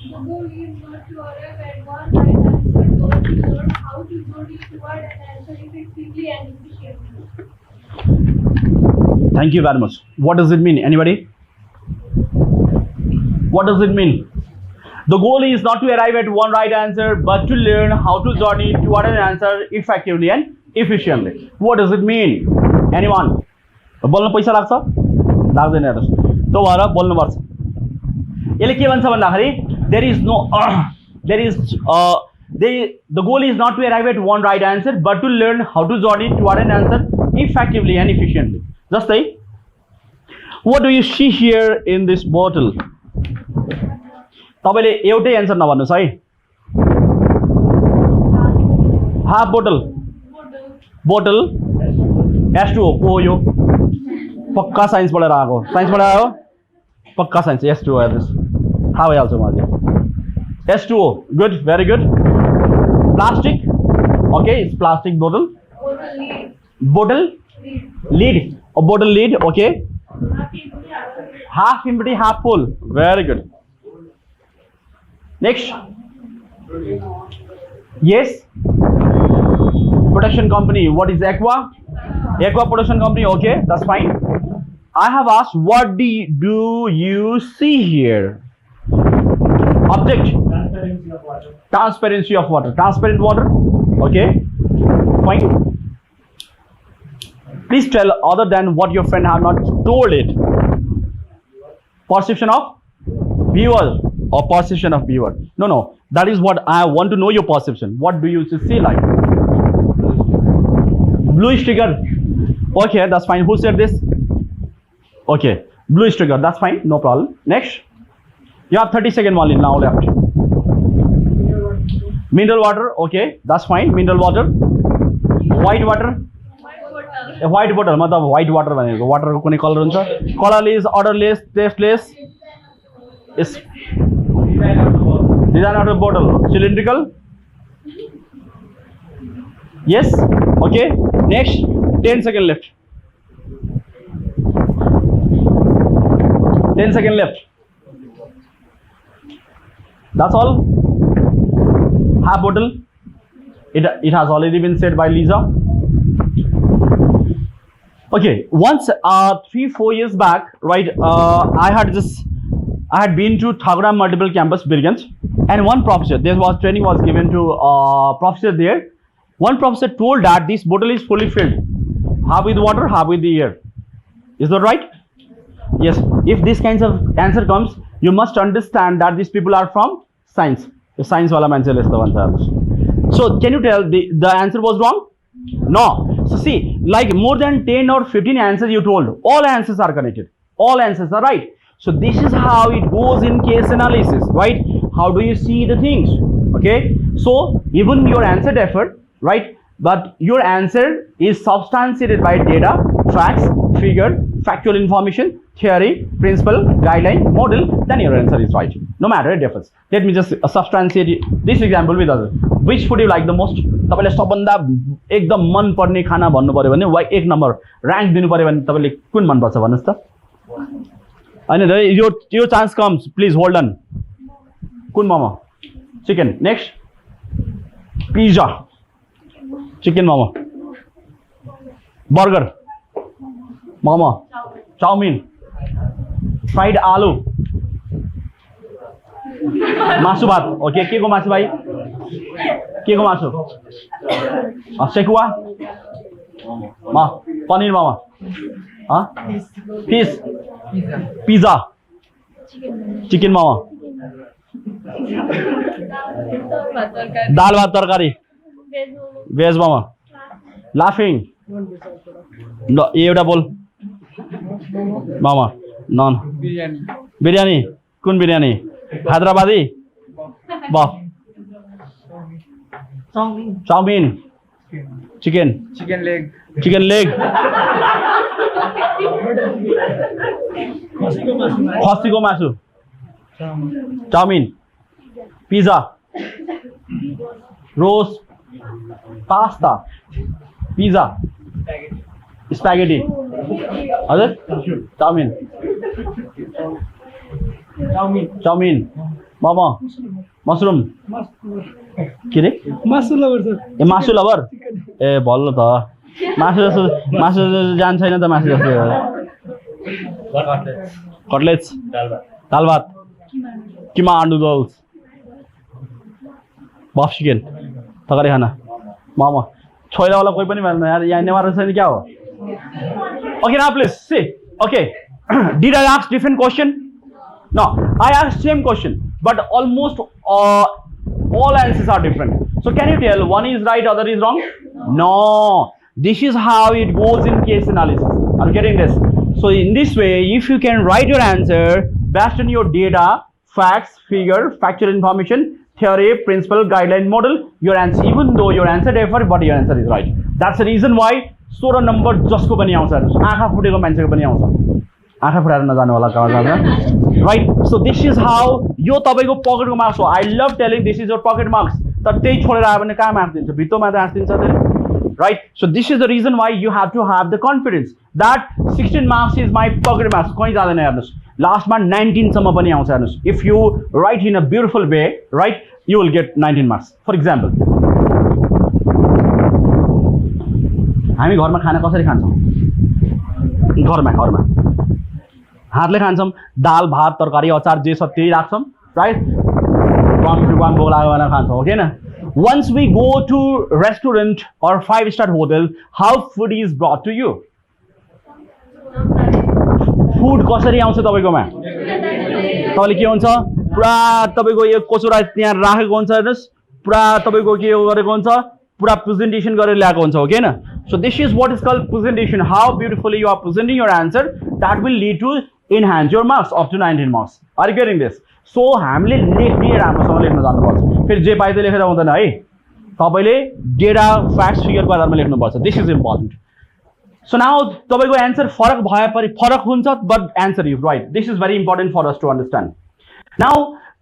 The goal is not to arrive at one right answer, but to learn how to journey toward an answer effectively and efficiently. Thank you very much. What does it mean? Anybody? What does it mean? The goal is not to arrive at one right answer, but to learn how to journey toward an answer effectively and efficiently. What does it mean? Anyone? बोल्न पैसा लाग्छ? लाग्दैन हेर्नुस्. त्यो भएर बोल्नुपर्छ. यसले के भन्छ भन्दाखेरि the goal is not to arrive at one right answer, but to learn how to journey toward an answer effectively and efficiently. Jastै, what do you see here in this bottle? तपाईले एउटै एन्सर नभन्नुस् है. Half बोतल, बोतल H2O को हो यो? पक्का signs पढेर आएको. साइन्स पढेर आयो? पक्का साइन्स. H2O हेर्नुस्. थाहा भइहाल्छ मलाई. H2O, good, very good. Plastic, okay, it's plastic bottle. Bottle lid, a bottle lid, okay. Half empty, half full, very good. Next, yes, production company. What is Aqua? Aqua production company, okay, that's fine. I have asked, what do you see here? Object. Transparency of water. Transparent water, okay, fine. Please tell other than what your friend have not told it. Perception of viewer or perception of viewer. No, that is what I want to know, your perception. What do you see like? Bluish trigger, okay, that's fine. Who said this? Okay, bluish trigger, that's fine, no problem. Next, you have 30 seconds only now left. Mineral water, okay, that's fine. Mineral water. White water, white bottle, मतलब white water भनेको water को कुनै colour हुन्छ? Colorless, odorless, tasteless. Is design of the bottle cylindrical? Yes, okay. Next, 10 seconds left. 10 seconds left. That's all. Half bottle. It has already been said by Lisa. Okay, once 3-4 years back, right, I had been to Thaguram multiple campus, Birgans, and one professor, there was training was given to professor there. One professor told that this bottle is fully filled, half with water, half with the air. Is that right? Yes. If this kinds of answer comes, You must understand that these people are from science. The science wala manchele yesto bhन्छ हेर्नुस्. So can you tell the answer was wrong? No. So see, like more than 10 or 15 answers you told, all answers are connected. All answers are right. So this is how it goes in case analysis, right? How do you see the things? Okay. So even your answer differed, right? But your answer is substantiated by data, facts, figure, factual information, theory, principle, guideline, model, then your answer is right. No matter it differs. Let me just substantiate this example with others. Which food you like the most? तपाईले सबभन्दा एकदम मन पर्ने खाना भन्नु पर्यो भने वा एक नम्बर र्याङ्क दिनु पर्यो भने तपाईले कुन मन पर्छ भन्नुस् त? हैन your chance comes. Please hold on. Kun momo? Chicken. Next. Pizza. Chicken momo. Burger. Momo. Chowmein. Fried aloo. मासु भात. ओके के को मासु भाइ? के को मासु? Sekuwa? Paneer momo. Fish. Pizza. Chicken momo. दाल भात तरकारी. Veg momo. Laughing. No, ये एउटा बोल. मोमो. नन. बिरयानी. कुन biryani? Hyderabadi. Buff. Chow mein. Chicken leg. खसीको मासु. Chow mein. Pizza. Roast. Pasta. Pizza. Spaghetti. हजुर? चाउमिन. मोमो. मशरूम. के रे? मासु लभर. ए भल्लो त. मासु जान छैन त मासु जस्तो. कटलेट्स. दाल भात. किमा नूडल्स. बफ चिकन. तरकारी खाना. मोमो. छोइला वाला कोही पनि भन्दैन यार, यहाँ नेवार छैन क्या हो? Okay, now please see. Okay. Did I ask different question? No, I asked same question, but almost all answers are different. So can you tell one is right, other is wrong? No. This is how it goes in case analysis. Are you getting this? So in this way, if you can write your answer based on your data, facts, figure, factual information, theory, principle, guideline, model, your answer, even though your answer differs, but your answer is right. That's the reason why 16 number जसको पनि आउँछ, आँखा फुटेको मान्छेको पनि आउँछ. आँखा फुटाएर नजानु होला कहाँ. Right? So this is how यो तपाईको पकेटको मार्क्स हो. I love telling this is your pocket marks. तर त्यही छोडेर आयो भने कहाँ मार्क्स दिन्छ? भित्तोमा त आँस दिन्छ त्यसले. Right? So this is the reason why you have to have the confidence that 16 marks is my pocket marks. कहीँ जाँदैन हेर्नुस्. लास्टमा 19 सम्म पनि आउँछ हेर्नुस्. If you write in a beautiful way, right, you will get 19 marks. For example, हामी घरमा खाना कसरी खान्छौँ? घरमा हातले खान्छौँ. दाल भात तरकारी अचार जे छ त्यही राख्छौँ, राइट? वान भोग लाग्यो भनेर खान्छौँ, ओके न? Once we go to restaurant or 5-star hotel, how food is brought to you? Food कसरी आउँछ तपाईकोमा? तपाईले के हुन्छ? पुरा तपाईको यो कचौरा त्यहाँ राखेको हुन्छ हेर्नुस्. पुरा तपाईको के गरेको हुन्छ? पुरा प्रेजेन्टेसन गरेर ल्याएको हुन्छ, ओके न? So this is what is called presentation. How beautifully you are presenting your answer, that will lead to enhance your marks up to 19 marks. Are you getting this? So हामीले लेख्ने राम्रोसँग लेख्न जान्नुपर्छ. फेरि जे पाए त्यही लेखेर हुँदैन है. तपाईले डेटा, फ्याक्ट्स, फिगरको आधारमा लेख्नुपर्छ. This is important. So now तपाईको आन्सर फरक भए पनि फरक हुन्छ, but answer is right. This is very important for us to understand. Now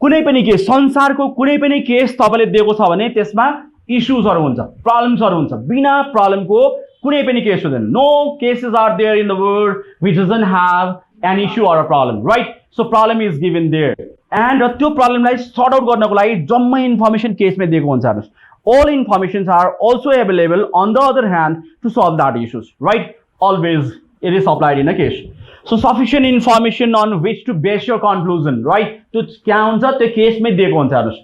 कुनै पनि केस, संसारको कुनै पनि केस तपाईले दिएको छ भने त्यसमा इश्यूजहरु हुन्छ, प्रब्लम्सहरु हुन्छ. बिना प्रब्लमको कुनै पनि केस हुँदैन. No cases are there in the world which doesn't have an issue or a problem, right? So problem is given there. And त्यो प्रब्लमलाई सॉर्ट आउट गर्नको लागि जम्मै इन्फर्मेसन केसमा दिएको हुन्छ हेर्नुस्. All informations are also available on the other hand to solve that issues, right? Always it is applied in a case. So sufficient information on which to base your conclusion, right? To क्या हुन्छ त्यो केसमै दिएको हुन्छ हेर्नुस्.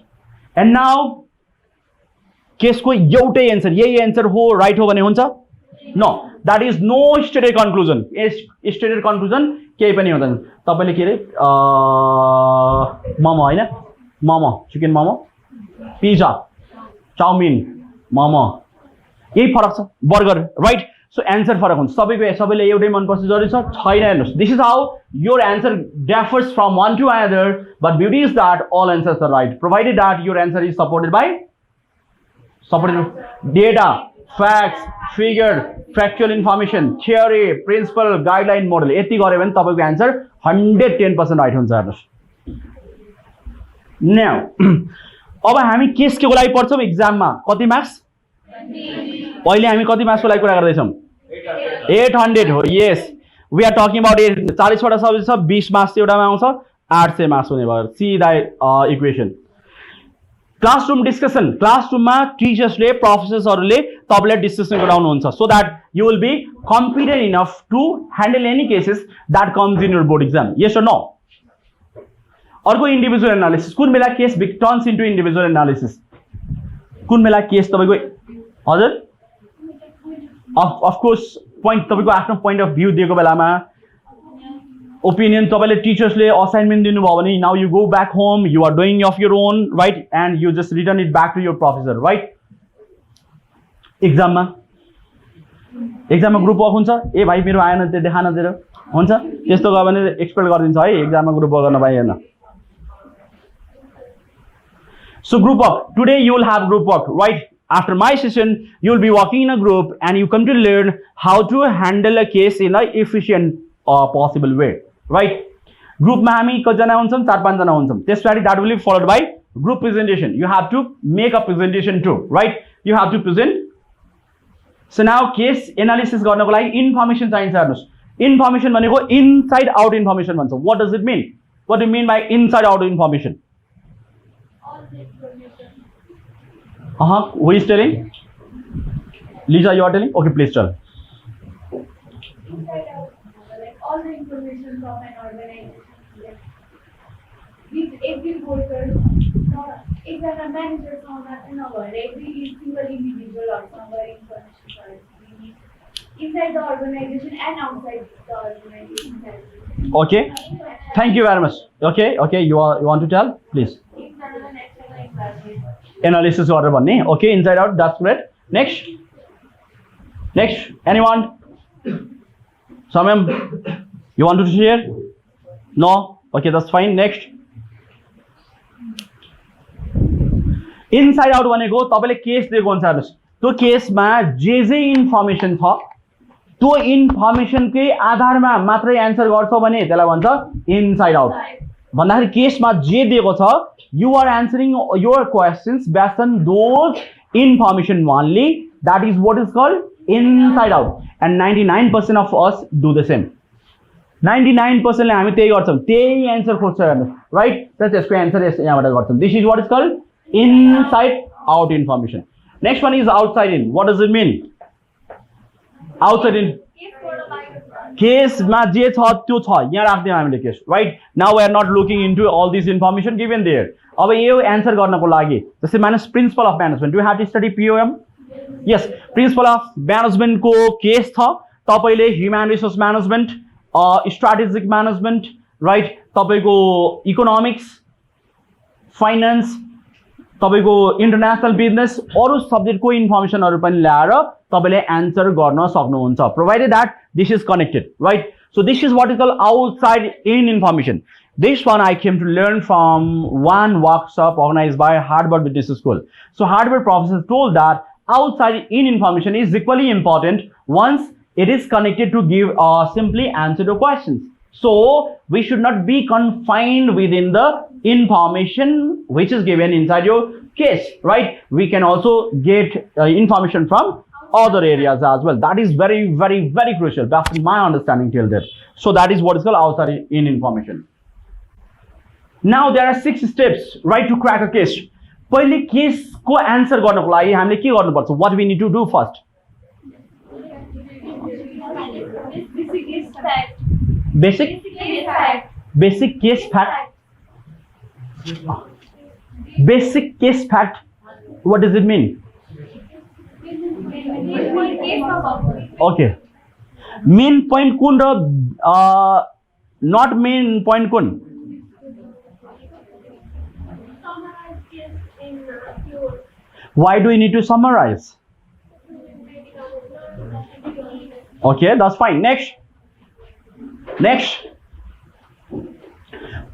And now केसको एउटै answer, यही answer हो, right हो भने हुन्छ? No that is no stated conclusion stated conclusion केही पनि हुँदैन तपाईँले के अरे मोमो होइन momo chicken momo pizza chow mein momo यही फरक छ बर्गर राइट सो एन्सर फरक हुन्छ सबैले एउटै मनपर्छ जरुरी छ छैन हेर्नुहोस् this is how your answer differs from one to another but beauty is that all answers are right provided that your answer is supported data facts figure factual information theory principle guideline model यति गऱ्यो भने तपाईँको answer 110% right हुन्छ हेर्नुहोस् now अब हामी केसको लागि पढ्छौँ एक्जाममा कति मार्क्स पहिले हामी कति मार्क्सको लागि कुरा गर्दैछौँ 800 हो yes we are talking about 40 वटा सब्जेक्ट छ 20 मार्क्स एउटामा आउँछ 800 मार्क्स हुने भयो see the equation classroom discussion क्लासरुममा टिचर्सले प्रोफेसर्सहरूले तपाईँलाई डिस्कसन गराउनुहुन्छ so that you will be competent enough to handle any cases that comes in your board exam yes or no अर्को इन्डिभिजुअल एनालिसिस कुन बेला case turns into individual analysis कुन बेला केस तपाईँको हजुर अफकोर्स पोइन्ट तपाईँको आफ्नो पोइन्ट अफ भ्यू दिएको बेलामा ओपिनियन तपाईँले टिचर्सले असाइनमेन्ट दिनुभयो भने now you go back home you are doing of your own right and you just return it back to your professor right एक्जाममा ग्रुप वर्क हुन्छ ए भाइ मेरो आएन त्यो देखा न तेरो हुन्छ त्यस्तो गयो भने एक्सपेक्ट गरिदिन्छ है एक्जाममा ग्रुप वर्क गर्न पाइएन so group work today you will have group work right after my session you will be working in a group and you come to learn how to handle a case in a efficient possible way right group ma hami कतिजना हुन्छौं 4-5 जना हुन्छौं त्यसपछि that will be followed by group presentation you have to make a presentation too right you have to present so now case analysis गर्नको लागि information चाहिन्छ हेर्नुस् information भनेको inside out information भन्छ what does it mean what do you mean by inside out information who is telling? Lisa, you are telling? Okay, please tell. Inside out, like all the information from an organization, like with every worker, if there are managers on that and all, every single individual or somewhere information inside the organization and outside the organization. Okay. Thank you very much. Okay. You want to tell? Please. It's another external environment. Analysis order भन्ने okay inside out that's great next anyone Samyam you want to share no okay that's fine next inside out भनेको तपाईले case दिएको हुन्छ हेर्नुस् त्यो केसमा जे information छ त्यो इन्फर्मेसनकै आधारमा मात्रै एन्सर गर्छौ भने त्यसलाई भन्छ इनसाइड आउट भन्दाखेरि केसमा जे दिएको छ you are answering your questions based on those information only that is what is called inside out and 99% of us do the same 99% ले हामी त्यही गर्छौं त्यही एन्सर खोज्छ हेर्नु राइट त त्यसको एन्सर यहाँबाट गर्छौं this is what is called inside out information next one is outside in what does it mean outside in केसमा जे छ त्यो छ यहाँ राख्दियौ हामीले case right now we are not looking into all this information given there अब यो answer गर्नको लागि जस्तै minus principle of management do have to study POM यस प्रिन्सिपल अफ म्यानेजमेन्टको केस छ तपाईले human resource management strategic management right तपाईको इकोनोमिक्स फाइनान्स तपाईको इन्टरनेशनल बिजनेस अरु सब्जेक्टको इन्फर्मेसनहरु पनि ल्याएर तपाईले एन्सर गर्न सक्नुहुन्छ provided that this is connected right so this is what is called outside in information this one I came to learn from one workshop organized by Harvard Business School so Harvard professors told that outside in information is equally important once it is connected to give simply answer to questions so we should not be confined within the information which is given inside your case right we can also get information from other areas as well that is very very very crucial that's my understanding till there so that is what is called outside in information now there are 6 steps right to crack a case पहिले case को answer गर्नको लागि हामीले के गर्नुपर्छ what we need to do first basic case fact what does it mean okay main point कुन र नट main point कुन Summarize case in your why do you need to summarize okay that's fine next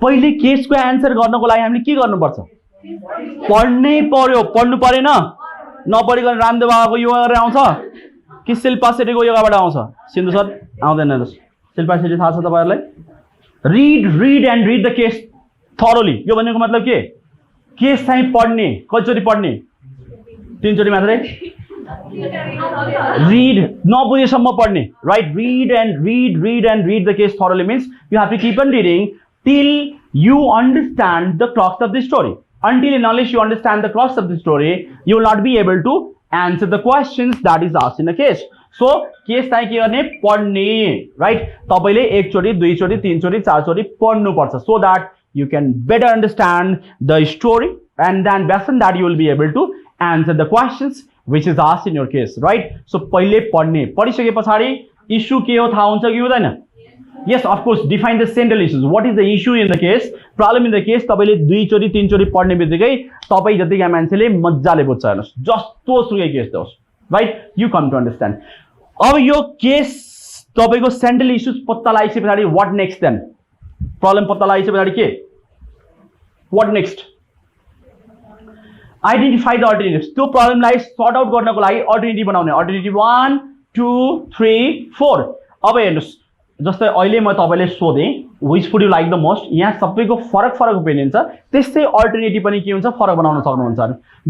पहिले केसको answer गर्नको लागि हामीले के गर्नुपर्छ पढ्नै पर्यो पढ्नु परेन नपढिकन रामदेव बाबाको योगा गरेर आउँछ कि शिल्पा शेट्टीको योगाबाट आउँछ सिन्धु सर आउँदैन शिल्पा शेट्टी थाहा छ तपाईहरुलाई read and read the case thoroughly यो भनेको मतलब के केस चाहिँ पढ्ने कतिचोटि पढ्ने तीनचोटि मात्रै read नबुझेसम्म पढ्ने right read and read the case thoroughly means you have to keep on reading till you understand the crux of the story until and unless you understand the crux of the story you will not be able to answer the questions that is asked in the case so case चाहिँ के गर्ने पढ्ने right तपाईले एकचोटि दुईचोटि तीनचोटि चारचोटि पढ्नु पर्छ so that you can better understand the story and then based on that you will be able to answer the questions which is asked in your case right so पहिले पढ्ने पढिसके पछाडी इश्यू के हो थाहा हुन्छ कि हुँदैन yes of course define the central issues what is the issue in the case problem in the case तपाईले दुईचोटि तीनचोटि पढ्ने बित्तिकै तपाई जतिका मान्छेले मज्जाले बुझ्छ हेर्नुस् जस्तो सुकै केस होस् right you come to understand अब यो केस तपाईको सेन्ट्रल इश्यूज पत्ता लगाइसके पछाडी what next then प्रब्लम पत्ता लगाइसके पछाडी के what next identify the alternatives त्यो प्रब्लमलाई सर्ट आउट गर्नको लागि अल्टरनेटिभ बनाउने अल्टरनेटिभ 1 2 3 4 अब हेर्नुस् जस्तै अहिले म तपाईलाई सोधे which would you like the most यहाँ सबैको फरक ओपिनियन छ त्यस्तै अल्टरनेटिभ पनि के हुन्छ फरक बनाउन सक्नुहुन्छ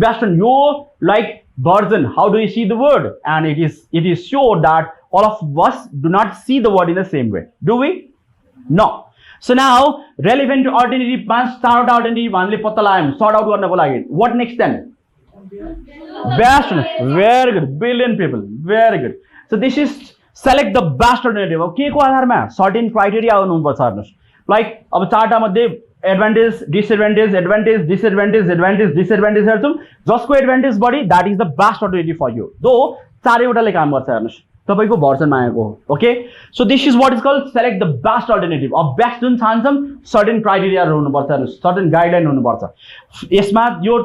based on your like version how do you see the word and it is sure that all of us do not see the word in the same way do we no so now relevant to alternative पाँच चारवटा alternative हामीले पत्ता लगायौं sort out गर्नको लागि what next then best very good brilliant people very good so this is select the best alternative अब के को आधारमा सर्टेन क्राइटेरिया आउनुपर्छ हेर्नुस् लाइक अब चारटा मध्ये advantage disadvantage advantage disadvantage advantage disadvantage हेर्छौं जसको एडभान्टेज बढी that is the best alternative for you though चारैवटाले काम गर्छ हेर्नुस् तपाईको भर्सनमा आएको हो okay so this is what is called select the best alternative अब बेस्ट जुन छान्छौं सर्टेन क्राइटेरिया हुनुपर्छ हेर्नुस् सर्टेन गाइडलाइन हुनुपर्छ यसमा यो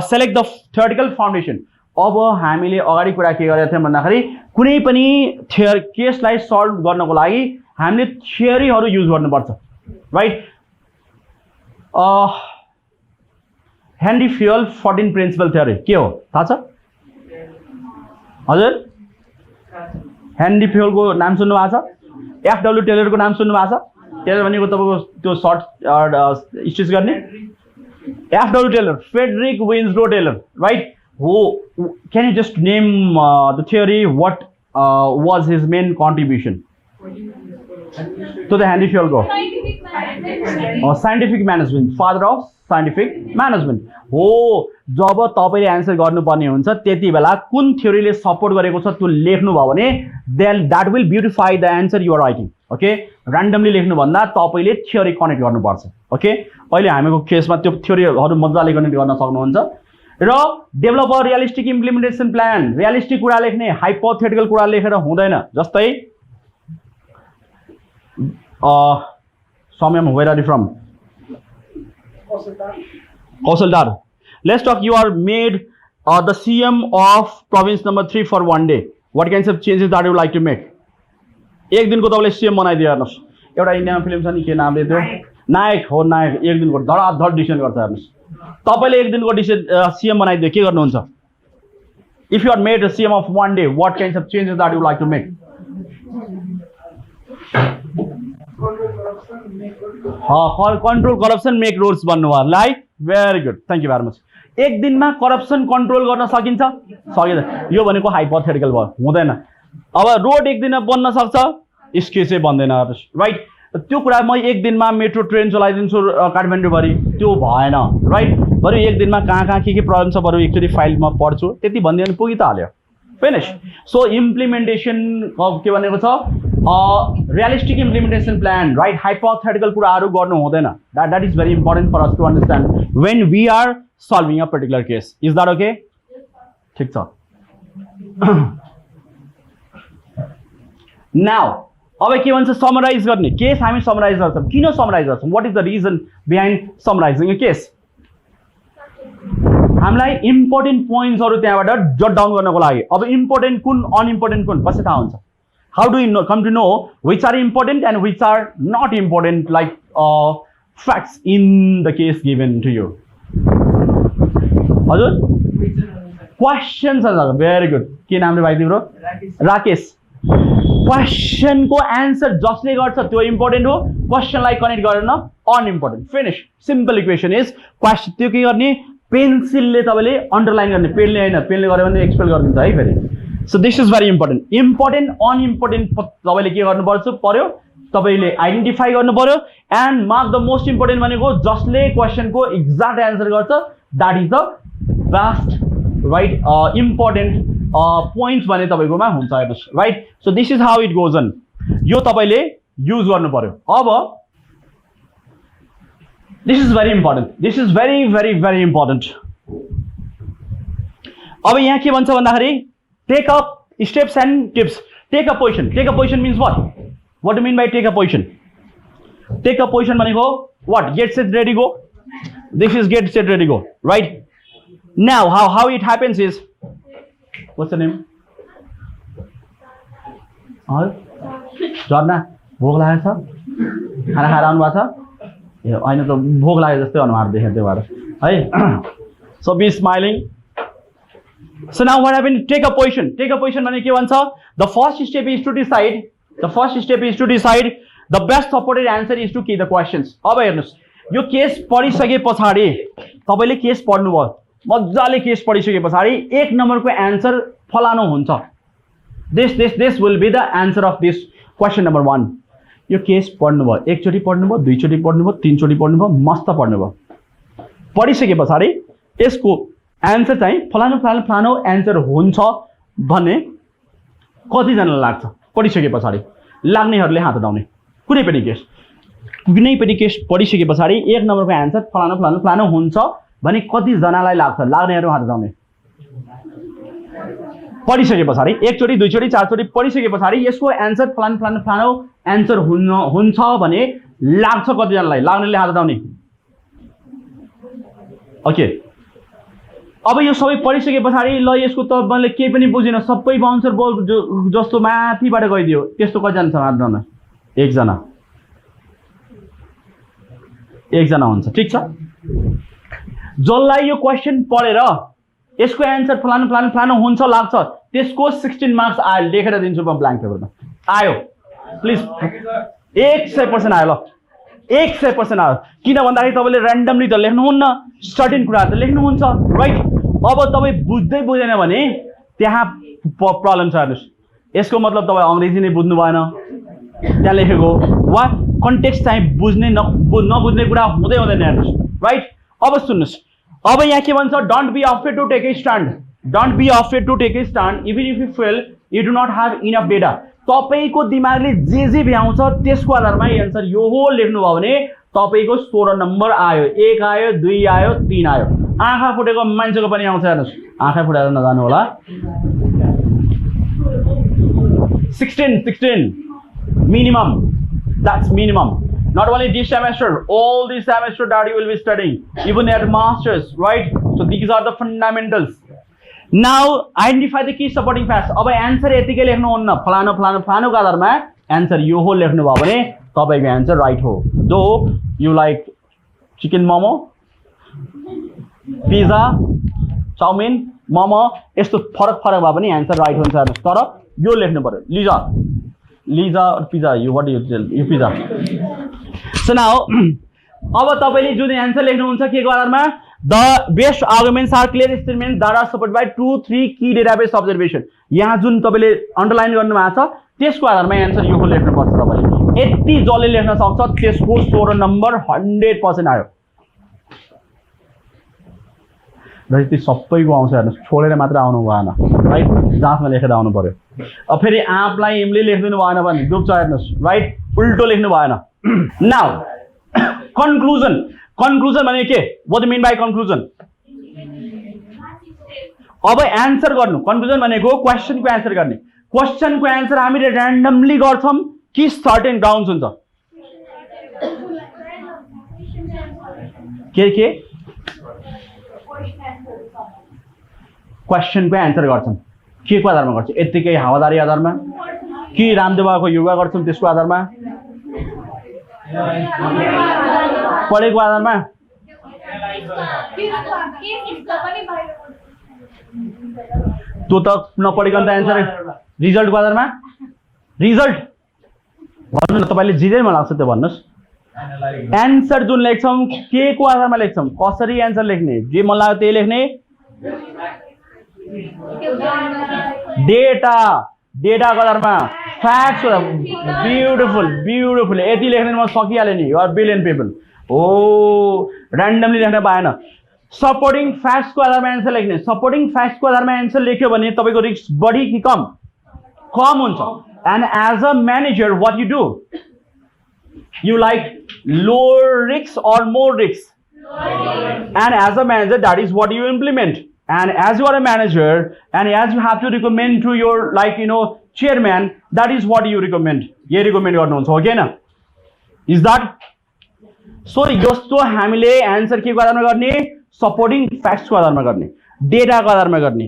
सेलेक्ट द थ्योरेटिकल फाउन्डेसन अब हामीले अगाडि कुरा के गरेका थियौं भन्दाखेरि कुनै पनि केसलाई सल्भ गर्नको लागि हामीले थ्योरीहरु युज गर्नुपर्छ right Henri Fayol 14 principle theory के हो थाहा छ हजुर हेनरी फ्युअलको नाम सुन्नु भएको छ एफडब्ल्यू टेलरको नाम सुन्नु भएको छ टेलर भनेको तपाईको त्यो सर्ट स्टिच गर्ने FW Taylor Frederick Winslow Taylor right who can you just name the theory what was his main contribution to the Henry Field's scientific management father of scientific management हो जब तपाईले answer गर्नुपर्ने हुन्छ त्यति बेला कुन थ्योरीले support गरेको छ त्यो लेख्नु भयो भने then that will beautify the answer you are writing okay randomly लेख्नु भन्दा तपाईले थ्योरी कनेक्ट गर्नुपर्छ ओके अहिले हामीको केसमा त्यो थ्योरीहरु मज्जाले कनेक्ट गर्न सक्नुहुन्छ र develop a realistic implementation plan realistic कुरा लेख्ने हाइपोथेटिकल कुरा लेखेर हुँदैन जस्तै समयम वेयर आर यु फ्रम कौशलदार let's talk you are made the CM of province number 3 for one day what kinds of changes that you like to make एक दिनको तपाईले सीएम बनाइदियो हेर्नुस् एउटा इन्डियामा फिल्म छ नि के नामले त्यो नायक हो नायक एक दिनको धडाधड डिसिजन गर्छ हेर्नुस् तपाईले एक दिनको सीएम बनाइदियो के गर्नुहुन्छ if you are made a CM of one day what kinds of changes that you like to make control corruption make roads भन्नुभयो like very good thank you very much एक दिनमा करप्सन कन्ट्रोल गर्न सकिन्छ सकिँदैन यो भनेको hypothetical भयो हुँदैन अब रोड एक दिनमा बन्न सक्छ स्केचै बन्दैन राइट त्यो कुरा म एक दिनमा मेट्रो ट्रेन चलाइदिन्छु काठमाडौँ भरि त्यो भएन राइट बरु एक दिनमा कहाँ के प्रब्लम छ बरु एकचोटि फाइलमा पढ्छु त्यति भन्दियो भने पुगी त हाल्यो फिनिश सो इम्प्लिमेन्टेसन के भनेको छ realistic implementation plan right hypothetical कुराहरु गर्नु हुँदैन that is very important for us to understand when we are solving a particular case is that okay ठीक छ नाउ अब के भन्छ समराइज गर्ने केस हामी समराइज गर्छौँ किन समराइज गर्छौँ what is the reason behind summarising a case हामीलाई इम्पोर्टेन्ट पोइन्ट्सहरु त्यहाँबाट जट डाउन गर्नको लागि अब इम्पोर्टेन्ट कुन अनइम्पोर्टेन्ट कुन कसरी थाहा हुन्छ how do you come to know which are important and which are not important like facts in the case given to you हजुर questions are very good के नाम रे भाइ तिम्रो राकेश क्वेशन को आन्सर जसले गर्छ त्यो इम्पोर्टेन्ट हो क्वेशनलाई कनेक्ट गरेन unimportant finish simple equation is question त्यो के गर्ने पेन्सिलले तपाईले अन्डरलाइन गर्ने पेनले हैन पेनले गर्यो भने एक्सपेल गरिदिन्छ है फेरि so this is very important important unimportant तपाईले के गर्नु पर्यो तपाईले आइडेन्टिफाई गर्नु पर्यो and mark the most important भनेको जसले क्वेशनको एक्ज्याक्ट आन्सर गर्छ that is the best right important points भने तपाईकोमा हुन्छ हेर्नुस् right so this is how it goes on यो तपाईले युज गर्नु पर्यो अब this is very important this is very very very important अब यहाँ के भन्छ भन्दाखेरि take up steps and tips take a position means what do you mean by take a position भनेको what get set ready go this is get set ready go right now how it happens is what's the name झर्ना भोक लागेको छ खाना खाएर आउनु भएको छ ए हैन त भोक लागे जस्तै अनुहार देखे त्यो भएर है so be smiling so now what happened take a position भने के भन्छ the first step is to decide the best supported answer is to key the questions अब हेर्नुस् यो केस पढिसके पछाडी तपाईले केस पढ्नु भयो मज्जाले केस पढिसके पछाडी एक नम्बरको आन्सर फलानो हुन्छ this will be the answer of this question number 1 yo case पढ्नु भयो एकचोटी पढ्नु भयो दुईचोटी पढ्नु भयो तीनचोटी पढ्नु भयो मस्त पढ्नु भयो पढिसके पछाडी यसको आन्सर चाहिँ फलानो आन्सर हुन्छ भन्ने कति जनालाई लाग्छ पढिसके पछाडी लाग्नेहरुले हात उठाउने कुनै पनि केस पढिसके पछाडी एक नम्बरको आन्सर फलानो हुन्छ भने कति जनालाई लाग्छ लाग्नेहरु हात उठाउने पढिसके पछाडी एकचोटी दुईचोटी चारचोटी पढिसके पछाडी यसको आन्सर फलानो आन्सर हुन्छ भने लाग्छ कति जनालाई लाग्नेले हात उठाउने ओके अब यो सबै पढिसके पछाडी ल यसको त मैले केही पनि बुझिन सबै बाउन्सर बल जस्तो माथिबाट गइदियो त्यस्तो कति जना छ हात उठाउन एकजना हुन्छ ठीक छ जसलाई यो क्वेशन पढेर यसको आन्सर फलानो हुन्छ लाग्छ त्यसको 16 मार्क्स आयो लेखेर दिन्छु म ब्ल्याङ्क पेपरमा आयो प्लिज 100% आयो ल 100% आयो किन भन्दाखेरि तपाईले र्यान्डमली त लेख्नुहुन्न सर्टेन कुरा त लेख्नुहुन्छ राइट अब तपाई बुझ्दै बुझेन भने त्यहाँ प्रब्लम छ हेर्नुस् यसको मतलब तपाई अंग्रेजी नै बुझ्नु भएन त्यहाँ लेखेको वा कन्टेक्स्ट चाहिँ बुझ्ने नबुझ्ने कुरा हुँदै हुँदैन हेर्नुस् राइट अब सुन्नुस् अब यहाँ के भन्छ don't be afraid to take a stand even if you fail you do not have enough data तपाईको दिमागले जे भ्याउँछ त्यसको आधारमा आन्सर यो हो लेख्नु भयो भने तपाईको 16 नम्बर आयो 1 आयो 2 आयो 3 आयो आँखा फुटेको मान्छेको पनि आउँछ हेर्नुस् आँखा फुटाएर नजानु होला 16 minimum that's minimum not only this semester all this semester that you will be studying even at masters right so these are the fundamentals now identify the key supporting facts अब आन्सर यतिकै लेख्नु हुन्न फलानो को आधारमा answer यो हो लेख्नु भयो भने तपाईको आन्सर राइट हो do you like chicken momo pizza chow mein momo यस्तो फरक भए पनि आन्सर राइट हुन्छ हेर्नुस् तर यो लेख्नु पर्यो Lisa pizza you what you pizza so now अब तपाईले जुन आन्सर लेख्नुहुन्छ के को आधारमा the best arguments are clear statement that are supported by 2-3 key database observation यहाँ जुन तपाईले अन्डरलाइन गर्नु भएको छ त्यसको आधारमा आन्सर यो लेख्नु पर्छ तपाईले यति जसले लेख्न सक्छ त्यसको 16 नम्बर 100% आयो र त्यो सबैको आउँछ हेर्नुस् छोडेर मात्र आउनु भएन राइट जाँचमा लेखेर आउनु पर्यो अब फेरि आँपलाई एमले लेख्दिनु भएन भने डुब्छ हेर्नुस् राइट उल्टो लेख्नु भएन नाउ कन्क्लुजन भने के what do mean by conclusion अब आन्सर गर्नु कन्क्लुजन भनेको क्वेशनको आन्सर गर्ने क्वेसनको एन्सर हामीले र्यान्डमली गर्छौँ कि सर्टेन ग्राउन्ड्स हुन्छ? के क्वेसनको एन्सर गर्छौँ के को आधारमा गर्छौँ? यत्तिकै हावादारी आधारमा कि रामदेव बाबाको योगा गर्छौँ त्यसको आधारमा? पढेको आधारमा? त्यो त नपढिकन त एन्सर रिजल्टको आधारमा? रिजल्ट भन्नु न, तपाईँले जे मलाई लाग्छ त्यो भन्नुहोस्। एन्सर जुन लेख्छौँ के को आधारमा लेख्छौँ? कसरी एन्सर लेख्ने? जे मन लाग्यो त्यही लेख्ने? डेटाको आधारमा, फ्याक्ट्स। ब्युटिफुल यति लेख्ने म सकिहालेँ नि। You are brilliant people. हो र्यान्डमली लेख्न पाएन। सपोर्टिङ फ्याक्ट्सको आधारमा एन्सर लेख्ने। सपोर्टिङ फ्याक्ट्सको आधारमा एन्सर लेख्यो भने तपाईँको रिस्क बढी कि कम? कम हुन्छ। And as a manager what you do? You like lower risks or more risks? And as a manager, that is what you implement. And as you are a manager, and as you have to recommend to your, like, chairman, that is what you recommend. ये recommend गर्नुहुन्छ हो कि न? Is that? So यस्तो हामीले answer के को आधारमा गर्ने? सपोर्टिङ फ्याक्ट्सको आधारमा गर्ने, डेटाको आधारमा गर्ने।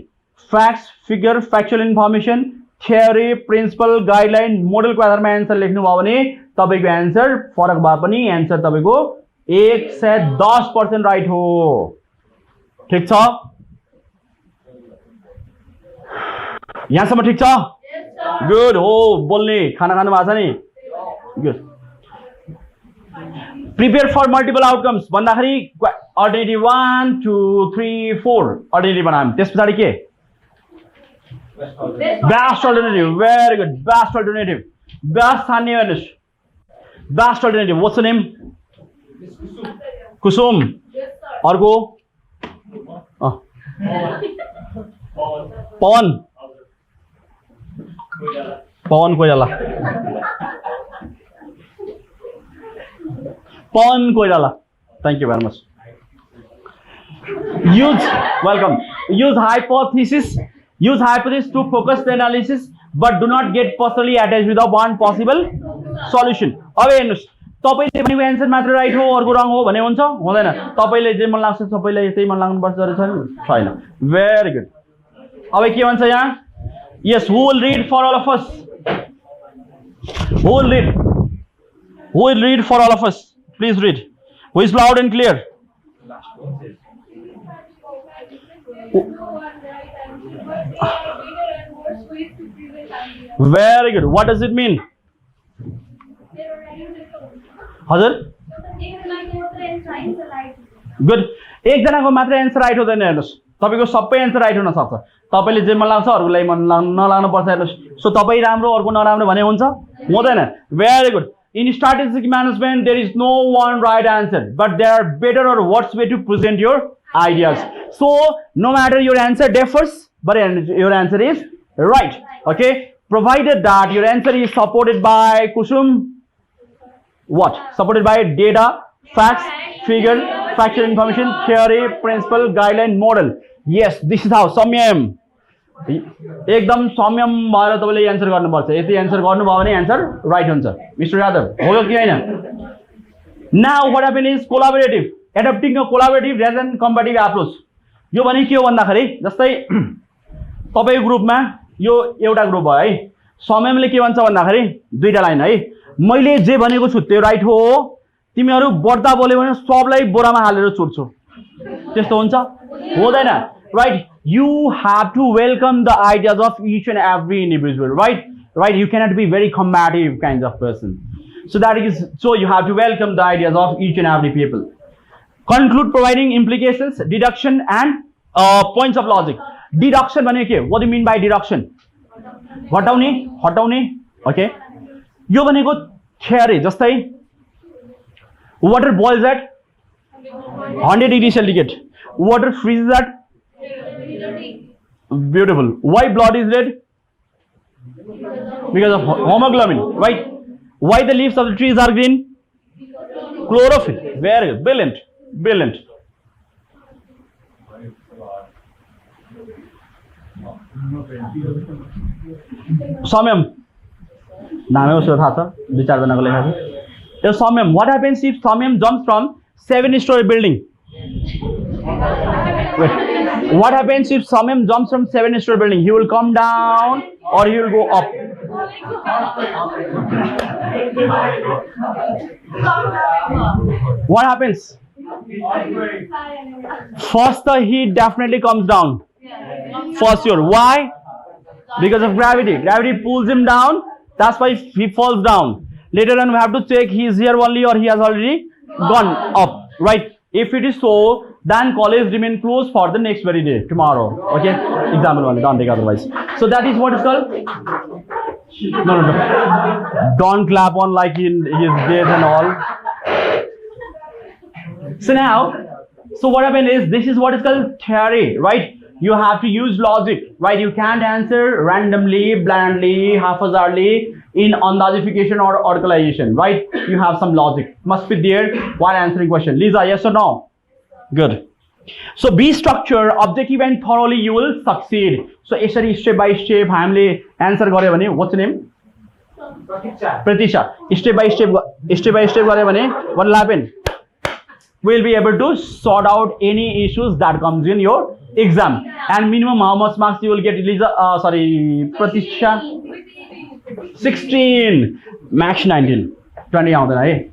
Facts, figure, factual information, theory, principle, guideline, मोडलको आधारमा एन्सर लेख्नुभयो भने तपाईको एन्सर फरक भए पनि एन्सर तपाईको 110% राइट हो। ठीक छ? यहाँसम्म ठीक छ? गुड हो। बोल्ने खाना खानु भएको छ नि? Good. Prepare for multiple outcomes भन्दाखेरि अल्टरनेटिभ 1 2 3 4 अल्टरनेटिभ बनायौँ। त्यस पछाडि के? Best alternative. Very good. Best alternative. Best छान्ने हेर्नुहोस्। Best alternative what's the name? Kusum. अर्को? Pawan. Pawan Koirala. Pawan Koirala. Thank you very much. Use, welcome. Use hypothesis to focus the analysis, but do not get personally attached with the one possible solution. अब हेर्नुहोस्, तपाईले भनेको answer मात्र right हो, अर्को रङ हो भने हुन्छ? हुँदैन। तपाईले जे मन लाग्छ सबैलाई त्यही मन लाग्नुपर्छ छैन? Very good. अब के भन्छ यहाँ? Yes, who will read for all of us? Who will read? Who will read for all of us? Please read. Who is loud and clear? Very good. What does it mean? हजुर? Good. एकजनाको मात्र answer right हुँदैन हेर्नुहोस्। तपाईको सबै answer right हुन सक्छ। तपाईले जे मन लाग्छ अरूलाई मन नलाग्नु पर्छ हेर्नुहोस्। सो तपाई राम्रो अर्को नराम्रो भने हुन्छ? हुँदैन। Very good. In strategic management, there is no one right answer, but there are better or worse way to present your ideas. So, no matter your answer differs, but your answer is right. Okay? Provided that your answer is supported by Kusum, what? Supported by data, facts, figure, factual information, theory, principle, guideline, model. Yes, this is how. Samyam. एकदम संयम भएर तपाईले answer गर्नुपर्छ। यति एन्सर गर्नुभयो भने answer right हुन्छ। Mister Yadav हो कि हैन? Now what happen is collaborative, adapting a collaborative rather than competitive approach. यो भने के हो भन्दाखेरि जस्तै तपाईको ग्रुपमा यो एउटा ग्रुप भयो है। समयमले के भन्छ भन्दाखेरि दुईटा लाइन है, मैले जे भनेको छु त्यो राइट हो, तिमीहरू बढ्दा बोल्यो भने सबलाई बोरामा हालेर छुट्छु। त्यस्तो हुन्छ? हुँदैन। Right? You have to welcome the ideas of each and every individual, right? Right? You cannot be very combative kinds of person. So you have to welcome the ideas of each and every people. Conclude providing implications, deduction, and points of logic. Deduction भने के? What do you mean by deduction? हटाउने. Okay. यो भनेको theory जस्तै water boils at 100 degrees centigrade. Water freezes at beautiful. Why blood is red? Because of hemoglobin, right? Why the leaves of the trees are green? Chlorophyll. Very good. Brilliant. Samyam. नामै उसको थाहा छ दुई चार जनाको लेखा छ यो Samyam. What happens if Samyam jumps from 7-story building? Wait. What happens if Samyam jumps from 7-story building? He will come down or he will go up? What happens? First, he definitely comes down. For sure. Why? Because of gravity. Gravity pulls him down. That's why he falls down. Later on, we have to check he is here only or he has already gone up. Right? If it is so, then college remain closed for the next very day, tomorrow. Okay? Example only. Don't take otherwise. So that is what is called. No. Don't clap on like in his death and all. So now, so what happened is this is what is called theory, right? You have to use logic, right? You can't answer randomly, blindly, haphazardly in andazification or oracalization, right? You have some logic. Must be there while answering question. Lisa, yes or no? Good. So be structured, objective and thoroughly you will succeed. So step by step, हामीले answer गर्यो भने what's your name? Pratisha. Step by step गर्यो भने what will happen? We'll be able to sort out any issues that comes in your exam. And minimum how much marks you will get, Lisa? Pratisha? 16. Max 19. 20 आउँदैन है.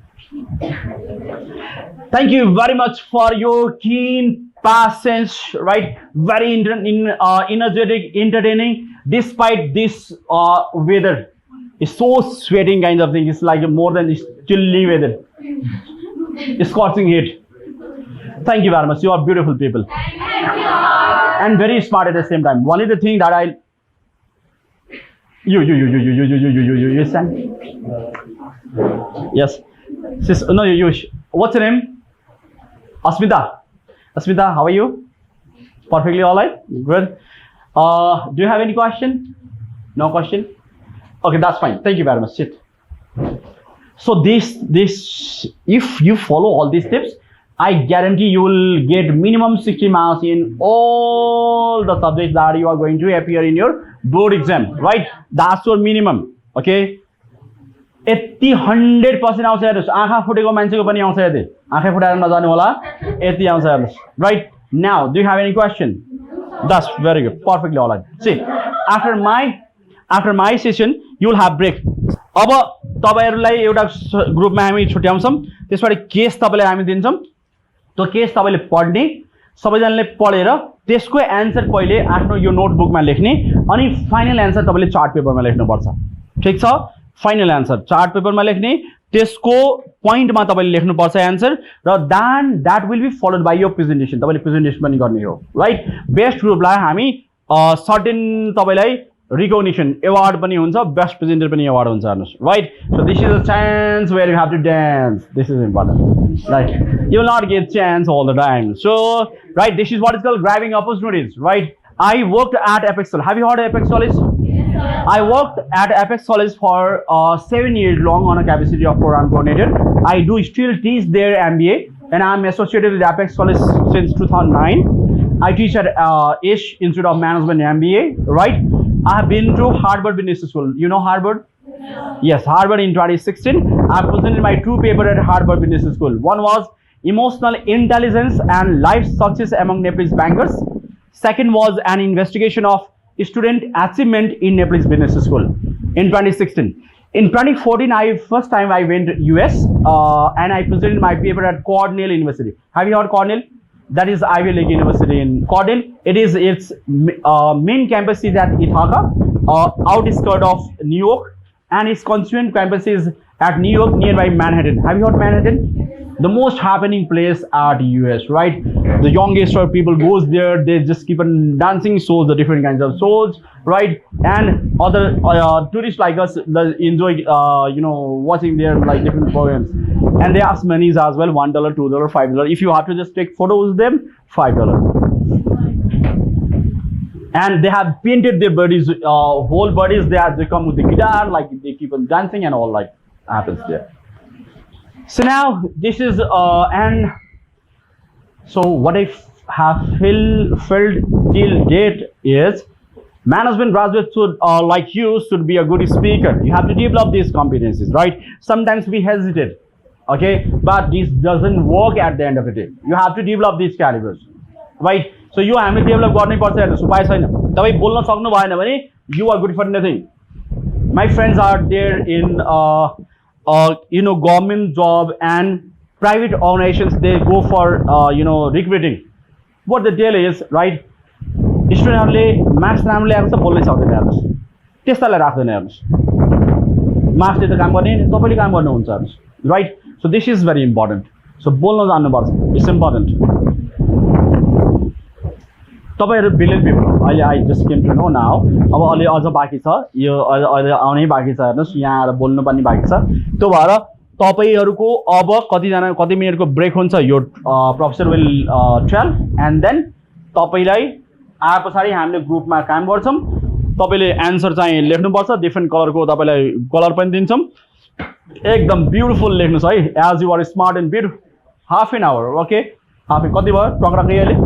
Thank you very much for your keen patience, right? Very energetic, entertaining, despite this weather. It's so sweating kind of thing. It's like more than chilly weather. Scorching heat. Thank you very much. You are beautiful people. And very smart at the same time. Only the thing that I... You stand. Yes. Sis, no, you. What's your name? Asmita. Asmita, how are you? Perfectly all right? Good. Do you have any question? No question? Okay, that's fine. Thank you very much. Sit. So this, if you follow all these tips, I guarantee you will get minimum 60 marks in all the subjects that you are going to appear in your board exam, right? That's your minimum, okay? 100% आउँछ हेर्नुस् आँखा फुटेको मान्छेको पनि आउँछ यदि आँखा फुटाएर नजाने होला यति आउँछ हेर्नुस् right now do you have any question? That's very good, perfectly all right. See, after my session you will have break. अब तपाईहरुलाई एउटा ग्रुपमा हामी छुट्याउँछौं त्यसपछि केस तपाईलाई हामी दिन्छौं त्यो केस तपाईले पढ्ने सबैजनाले पढेर त्यसको आन्सर पहिले आफ्नो यो नोटबुकमा लेख्ने अनि फाइनल आन्सर तपाईले चार्ट पेपरमा लेख्नु पर्छ ठीक छ फाइनल आन्सर चार्ट पेपरमा लेख्ने त्यसको पोइन्टमा तपाईले लेख्नु पर्छ आन्सर र then that will be followed by your presentation तपाईले प्रेजेन्टेसन पनि गर्ने हो राइट बेस्ट ग्रुपलाई हामी सर्टेन तपाईलाई recognition award pani huncha best presenter pani award huncha हेर्नुस् right so this is a chance where you have to dance this is important right you will not get chance all the time so right this is what is called grabbing opportunities right I worked at Apex College. Have you heard of Apex College? Yes. I worked at Apex College for 7 years long on a capacity of program coordinator. I do still teach their MBA and I'm associated with Apex College since 2009. I teach at Ish Institute of Management MBA, right? I have been to Harvard Business School. You know Harvard? Yeah. Yes, Harvard in 2016. I presented my 2 papers at Harvard Business School. One was Emotional Intelligence and Life Success Among Nepalese Bankers. Second was an investigation of student achievement in Nepalese Business School in 2016. In 2014, first time I went to US and I presented my paper at Cornell University. Have you heard Cornell? That is Ivy League University in Cornell. Its main campus is at Ithaca, outskirts of New York, and its constituent campus is at New York, nearby Manhattan. Have you heard Manhattan? The most happening place at US, right? The youngest people goes there. They just keep on dancing shows, the different kinds of shows, right? And other tourists like us enjoy, watching their like different programs. And they ask monies as well, $1, $2, $5. If you have to just take photos with them, $5. And they have painted their bodies, whole bodies. They come with the guitar, like they keep on dancing and all like happens there. So now this is and so what I have felt till date is Management graduates should, like you, should be a good speaker. You have to develop these competencies, right? Sometimes we hesitate, okay, but this doesn't work at the end of the day. You have to develop these calibers, right? So you have to develop गर्नै पर्छ हेर्नुस् उपाय छैन तपाई बोल्न सक्नु भएन भने you are good for nothing. My friends are there in government job and private organizations. They go for recruiting. What the deal is, right? स्टुडेन्टहरुले मार्क्स राम्रो ल्याएको छ बोल्नै सक्दैन हेर्नुस् त्यस्तालाई राख्दैन हेर्नुस् मार्क्सले त काम गर्ने तपाईले काम गर्नुहुन्छ हेर्नुस् right so this is very important so बोल्न जान्नुपर्छ इट्स इम्पोर्टेन्ट तपाईहरु ब्रिलियन्ट पिपल अहिले I just came to know now अब अलि अझ बाँकी छ यो अहिले आउनै बाँकी छ हेर्नुस् यहाँ आएर बोल्नु पनि बाँकी छ त्यो भएर तपाईहरुको अब कति मिनेटको ब्रेक हुन्छ यो professor will tell and then तपाईलाई आए पछाडि हामीले ग्रुपमा काम गर्छौं तपाईले आन्सर चाहिँ लेख्नुपर्छ डिफरेन्ट कलरको तपाईलाई कलर पनि दिन्छौं एकदम ब्युटिफुल लेख्नुस् है as you are smart and beautiful half an hour okay half कति भयो टक्राकै अहिले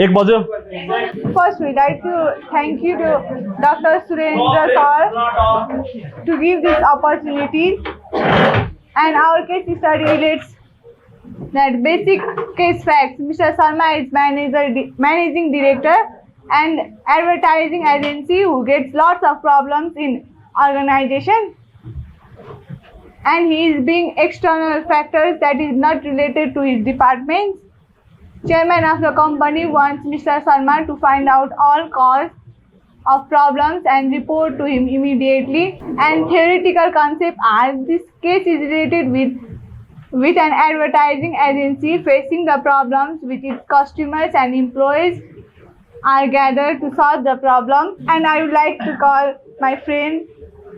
1 बज्यो First, we'd like to thank you to Dr. Surendra sir to give this opportunity. And our case study relates that basic case facts. Mr. Sharma is managing director and advertising agency who gets lots of problems in organization. And he is being external factors that is not related to his departments. Chairman of the company wants Mr. Sharma to find out all cause of problems and report to him immediately. And theoretical concept are this case is related with an advertising agency facing the problems with its customers and employees are gathered to solve the problem. And I would like to call my friend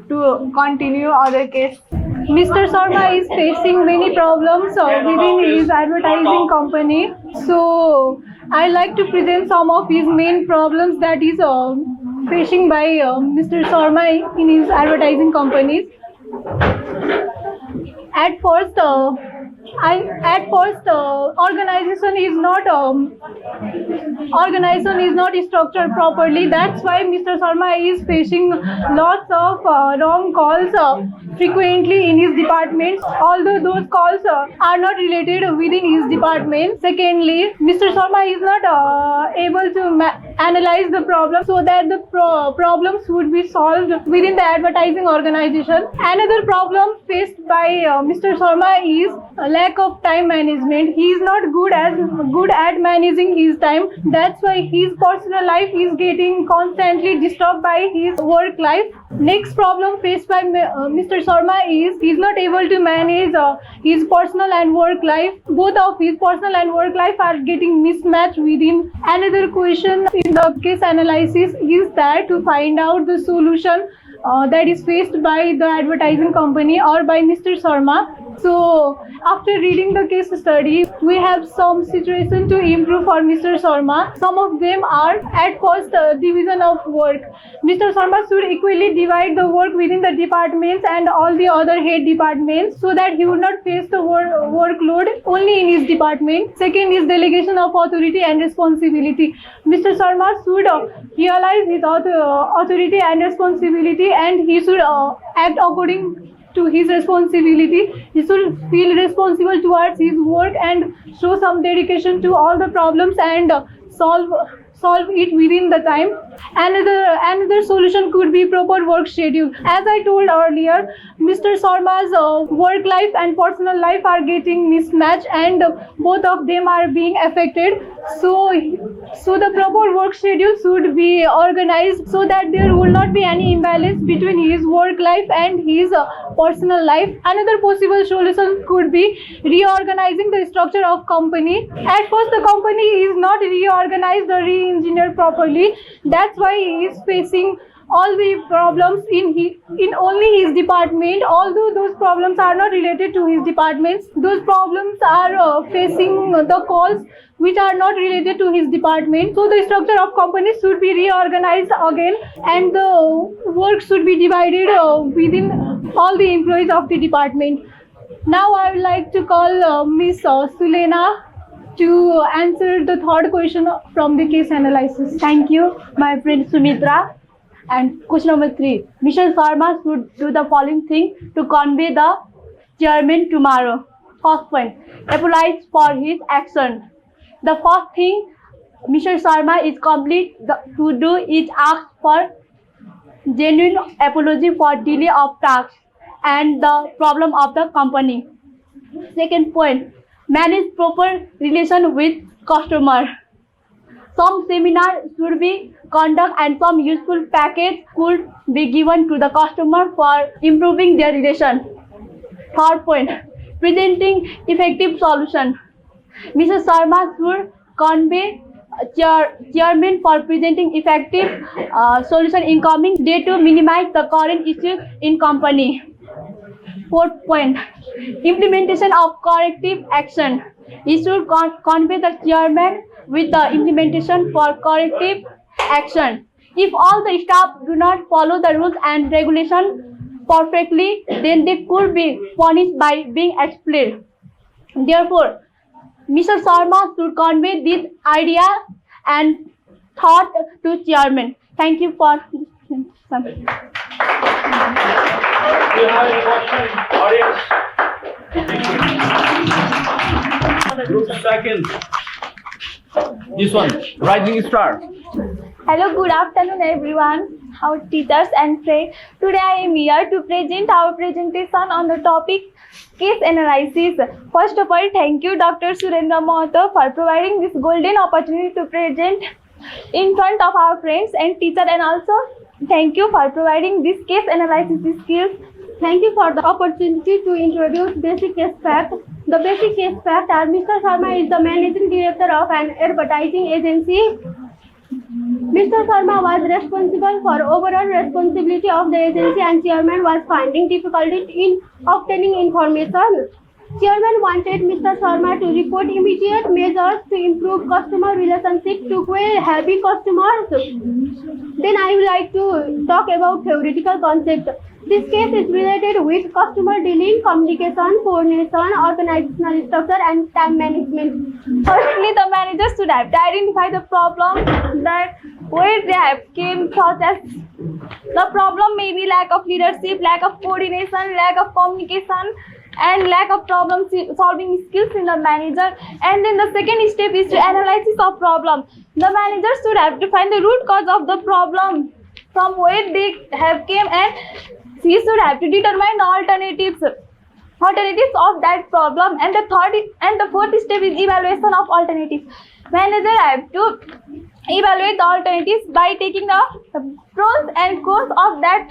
to continue other case. Mr. Sharma is facing many problems within his advertising company. So I like to present some of his main problems that is facing by Mr. Sharma in his advertising companies. At first, organization is not structured properly. That's why Mr. Sharma is facing lots of wrong calls frequently in his departments, although those calls are not related within his department. Secondly, Mr. Sharma is not able to analyze the problem so that the problems would be solved within the advertising organization. Another problem faced by Mr. Sharma is lack of time management. He is not good at managing his time. That's why his personal life is getting constantly disturbed by his work life. Next problem faced by Mr. Sharma is he is not able to manage his personal and work life. Both of his personal and work life are getting mismatched within. Another question in the case analysis is that to find out the solution that is faced by the advertising company or by Mr. Sharma. So after reading the case study, we have some situation to improve for Mr. Sharma. Some of them are at first division of work. Mr. Sharma should equally divide the work within the departments and all the other head departments so that he would not face the workload only in his department. Second is delegation of authority and responsibility. Mr. Sharma should realize his authority and responsibility and he should act according to his responsibility. He should feel responsible towards his work and show some dedication to all the problems and solve it within the time. Another solution could be proper work schedule. As I told earlier, Mr. Sharma's work life and personal life are getting mismatched and both of them are being affected. So the proper work schedule should be organized so that there will not be any imbalance between his work life and his personal life. Another possible solution could be reorganizing the structure of company. At first the company is not reorganized or re-engineered properly. That's why he is facing all the problems in only his department. Although those problems are not related to his departments, those problems are facing the calls which are not related to his department. So the structure of company should be reorganized again and the work should be divided within all the employees of the department. Now I would like to call Miss Sulena to answer the third question from the case analysis. Thank you, my friend Sumitra. And question number 3. Mr. Sharma should do the following thing to convey the chairman tomorrow. First point, apologize for his action. The first thing Mr. Sharma is to do is ask for genuine apology for delay of tasks and the problem of the company. Second point, manage proper relation with customer. Some seminar should be conducted and some useful package could be given to the customer for improving their relation. Third point, presenting effective solution. Mrs. Sharma should convey chairman for presenting effective solution in coming day to minimize the current issues in company. Fourth point, implementation of corrective action. He should convey the chairman with the implementation for corrective action. If all the staff do not follow the rules and regulations perfectly, then they could be punished by being expelled. Therefore, Mr. Sharma should convey this idea and thought to chairman. Thank you for listening. Do you have any questions, audience? Group second. This one, Rising Star. Hello, good afternoon everyone, our teachers and friends. Today I am here to present our presentation on the topic case analysis. First of all, thank you Dr. Surendra Mahato for providing this golden opportunity to present in front of our friends and teachers, and also thank you for providing this case analysis skills. Thank you for the opportunity to introduce basic case fact. The basic case fact are Mr. Sharma is the managing director of an advertising agency. Mr. Sharma was responsible for overall responsibility of the agency and chairman was finding difficulty in obtaining information. Chairman wanted Mr. Sharma to report immediate measures to improve customer relationship to happy customers. Then I would like to talk about theoretical concept. This case is related with customer dealing, communication, coordination, organizational structure and time management. Firstly, the managers should have to identify the problem that where they have came, such as the problem may be lack of leadership, lack of coordination, lack of communication, and lack of problem solving skills in the manager. And then the second step is to analysis of problem. The managers should have to find the root cause of the problem from where they have came, and he should have to determine the alternatives of that problem. And the fourth step is evaluation of alternatives. Manager have to evaluate the alternatives by taking the pros and cons of that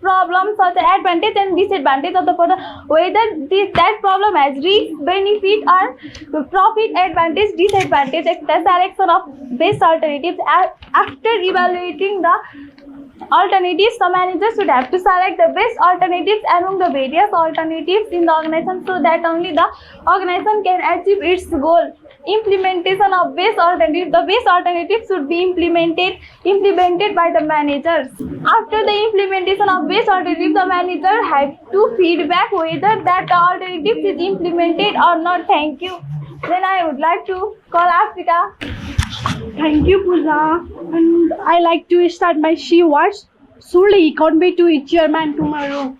problem, such as advantage and disadvantage of the product, whether that problem has risk, benefit or profit, advantage, disadvantage, the selection of best alternatives. After evaluating the alternatives, the manager should have to select the best alternatives among the various alternatives in the organization, so that only the organization can achieve its goal. Implementation of best alternative. The best alternative should be implemented by the managers. After the implementation of best alternative, the manager has to feedback whether that alternative is implemented or not. Thank you. Then I would like to call Africa. Thank you, Pooja. And I like to start my she words. Surely convey to its chairman tomorrow.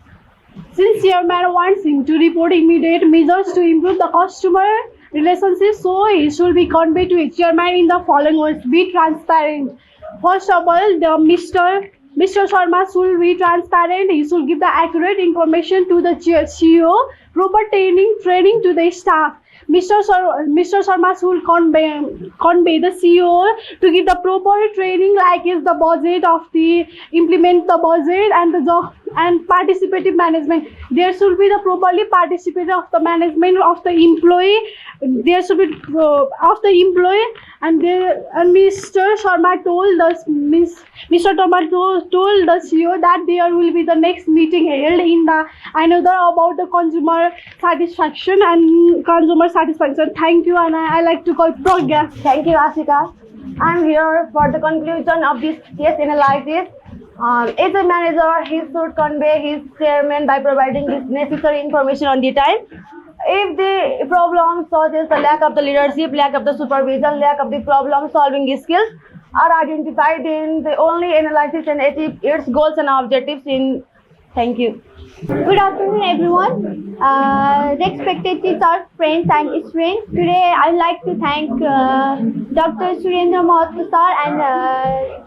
Since chairman wants him to report immediate measures to improve the customer relationship, so it should be conveyed to its chairman in the following words: be transparent. First of all, the Mr. Sharma should be transparent. He should give the accurate information to the CEO, proper training to the staff. Mr. Sharma should convey the CEO to give the proper training, like is the budget of the implement the budget and the job and participative management. There should be the properly participation of the management of the employee. There should be of the employee, and Mr. Sharma told the CEO that there will be the next meeting held in the another about the consumer satisfaction and consumer satisfaction. Thank you, and I like to call Pragya. Thank you, Ashika. I'm here for the conclusion of this case analysis. As a manager, he should convey his chairman by providing this necessary information on the time. if the problems such as the lack of the leadership, lack of the supervision, lack of the problem solving skills are identified, then the only analysis and achieve its goals and objectives in. Thank you. Good afternoon, everyone. Respected teachers, friends, and students. Today, I'd like to thank Dr. Surendra Mahatma sir and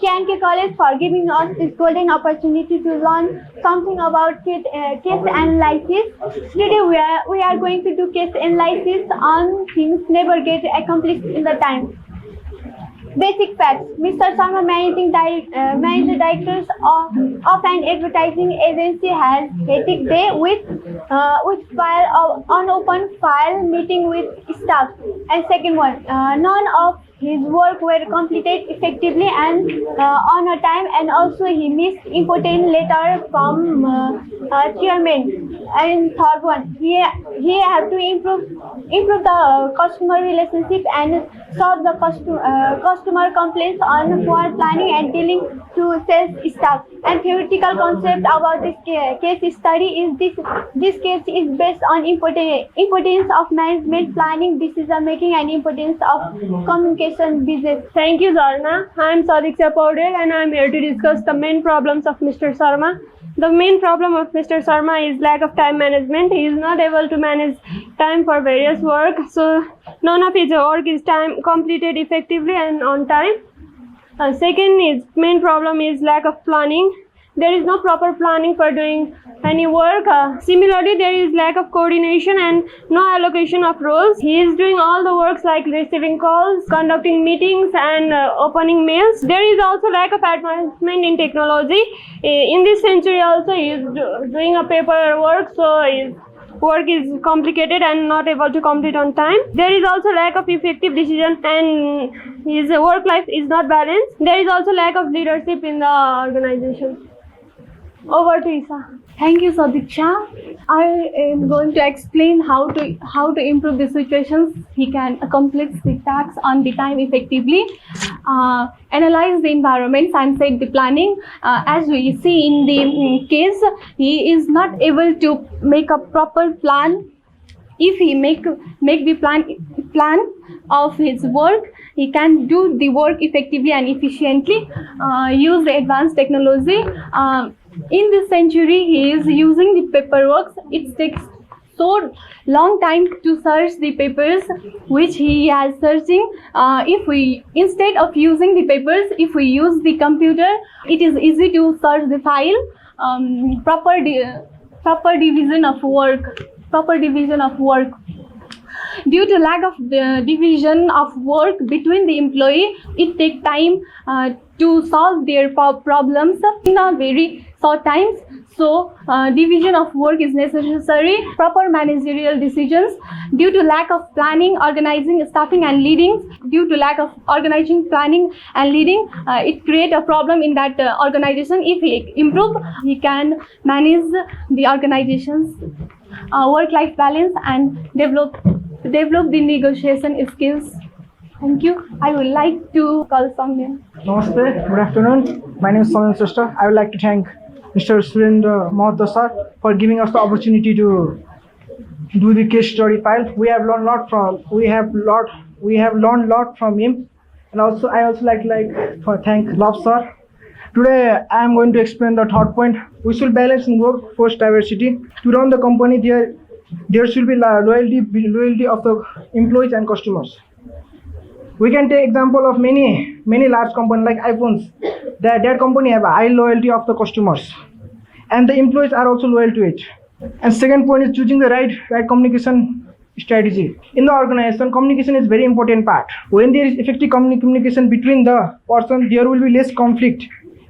kandk College for giving us this golden opportunity to learn something about case analysis. Today, we are going to do case analysis on things never get accomplished in the time. Basic facts. Mr. Sharma, managing directors of an advertising agency, has hectic day with file of unopened file meeting with staff. And second one, none of his work were completed effectively and on a time, and also he missed important letter from chairman. And third one, he have to improve the customer relationship and solve the customer complaints on poor planning and dealing to sales staff. And theoretical concept about this case study is this case is based on importance of management planning, decision making, and importance of communication business. Thank you, Zarna. I am Sadiksha Paudel and I am here to discuss the main problems of Mr. Sharma. The main problem of Mr. Sharma is lack of time management. He is not able to manage time for various work, so none of his work is completed effectively and on time. Second is main problem is lack of planning. There is no proper planning for doing any work. Similarly, there is lack of coordination and no allocation of roles. He is doing all the works like receiving calls, conducting meetings, and opening mails. There is also lack of advancement in technology. In this century also, he is doing a paper work, so his work is complicated and not able to complete on time. There is also lack of effective decision and his work life is not balanced. There is also lack of leadership in the organization. Over to Isa. Thank you, Sadiksha. I am going to explain how to improve the situations he can accomplish the tasks on the time effectively, analyze the environments and set the planning. As we see in the case, he is not able to make a proper plan. If he make the plan of his work, he can do the work effectively and efficiently. Use the advanced technology. In this century, he is using the paperwork. It takes so long time to search the papers which he is searching. If we, instead of using the papers, if we use the computer, it is easy to search the file. Proper division of work. Due to lack of the division of work between the employee, it takes time to solve their problems in a very short times. So division of work is necessary. Proper managerial decisions. Due to lack of planning, organizing, staffing, and leading. Due to lack of organizing, planning, and leading, it creates a problem in that organization. If he improve, he can manage the organization's work-life balance and develop the negotiation skills. Thank you. I would like to call someone. Namaste. Good afternoon. My name is Somen Srestha. I would like to thank Mr. Surendra Mahatma sir for giving us the opportunity to do the case study file. We have learned a lot from him, and also I also like to thank Love sir. Today I am going to explain the third point. We should balance in workforce diversity. To run the company, there should be loyalty of the employees and customers. We can take example of many large companies like iPhones. That company have a high loyalty of the customers, and the employees are also loyal to it. And second point is choosing the right communication strategy. In the organization, communication is very important part. When there is effective communication between the person, there will be less conflict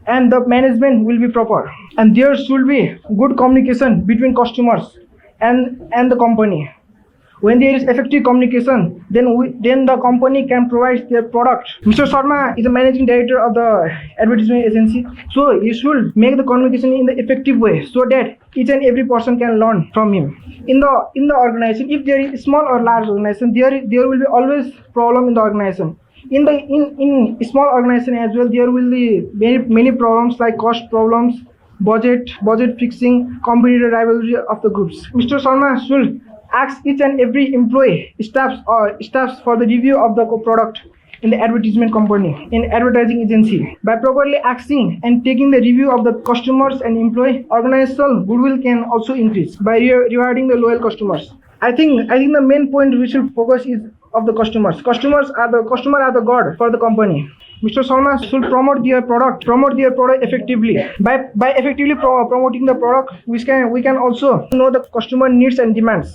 and the management will be proper. And there should be good communication between customers and the company. When there is effective communication, then the company can provide their product. Mr. Sharma is the managing director of the advertisement agency, so he should make the communication in the effective way so that each and every person can learn from him. In the organization, if there is small or large organization, there will be always problem in the organization. In small organization as well, there will be many problems like cost problems, budget fixing, competitor rivalry of the groups. Mr. Sharma should asks each and every employee, staffs for the review of the product in the advertisement company, in advertising agency. By properly asking and taking the review of the customers and employee, organizational goodwill can also increase by rewarding the loyal customers. I think the main point we should focus is of the customers. Customers are the god for the company. Mr. Sharma should promote their product effectively. By effectively promoting the product, we can also know the customer needs and demands.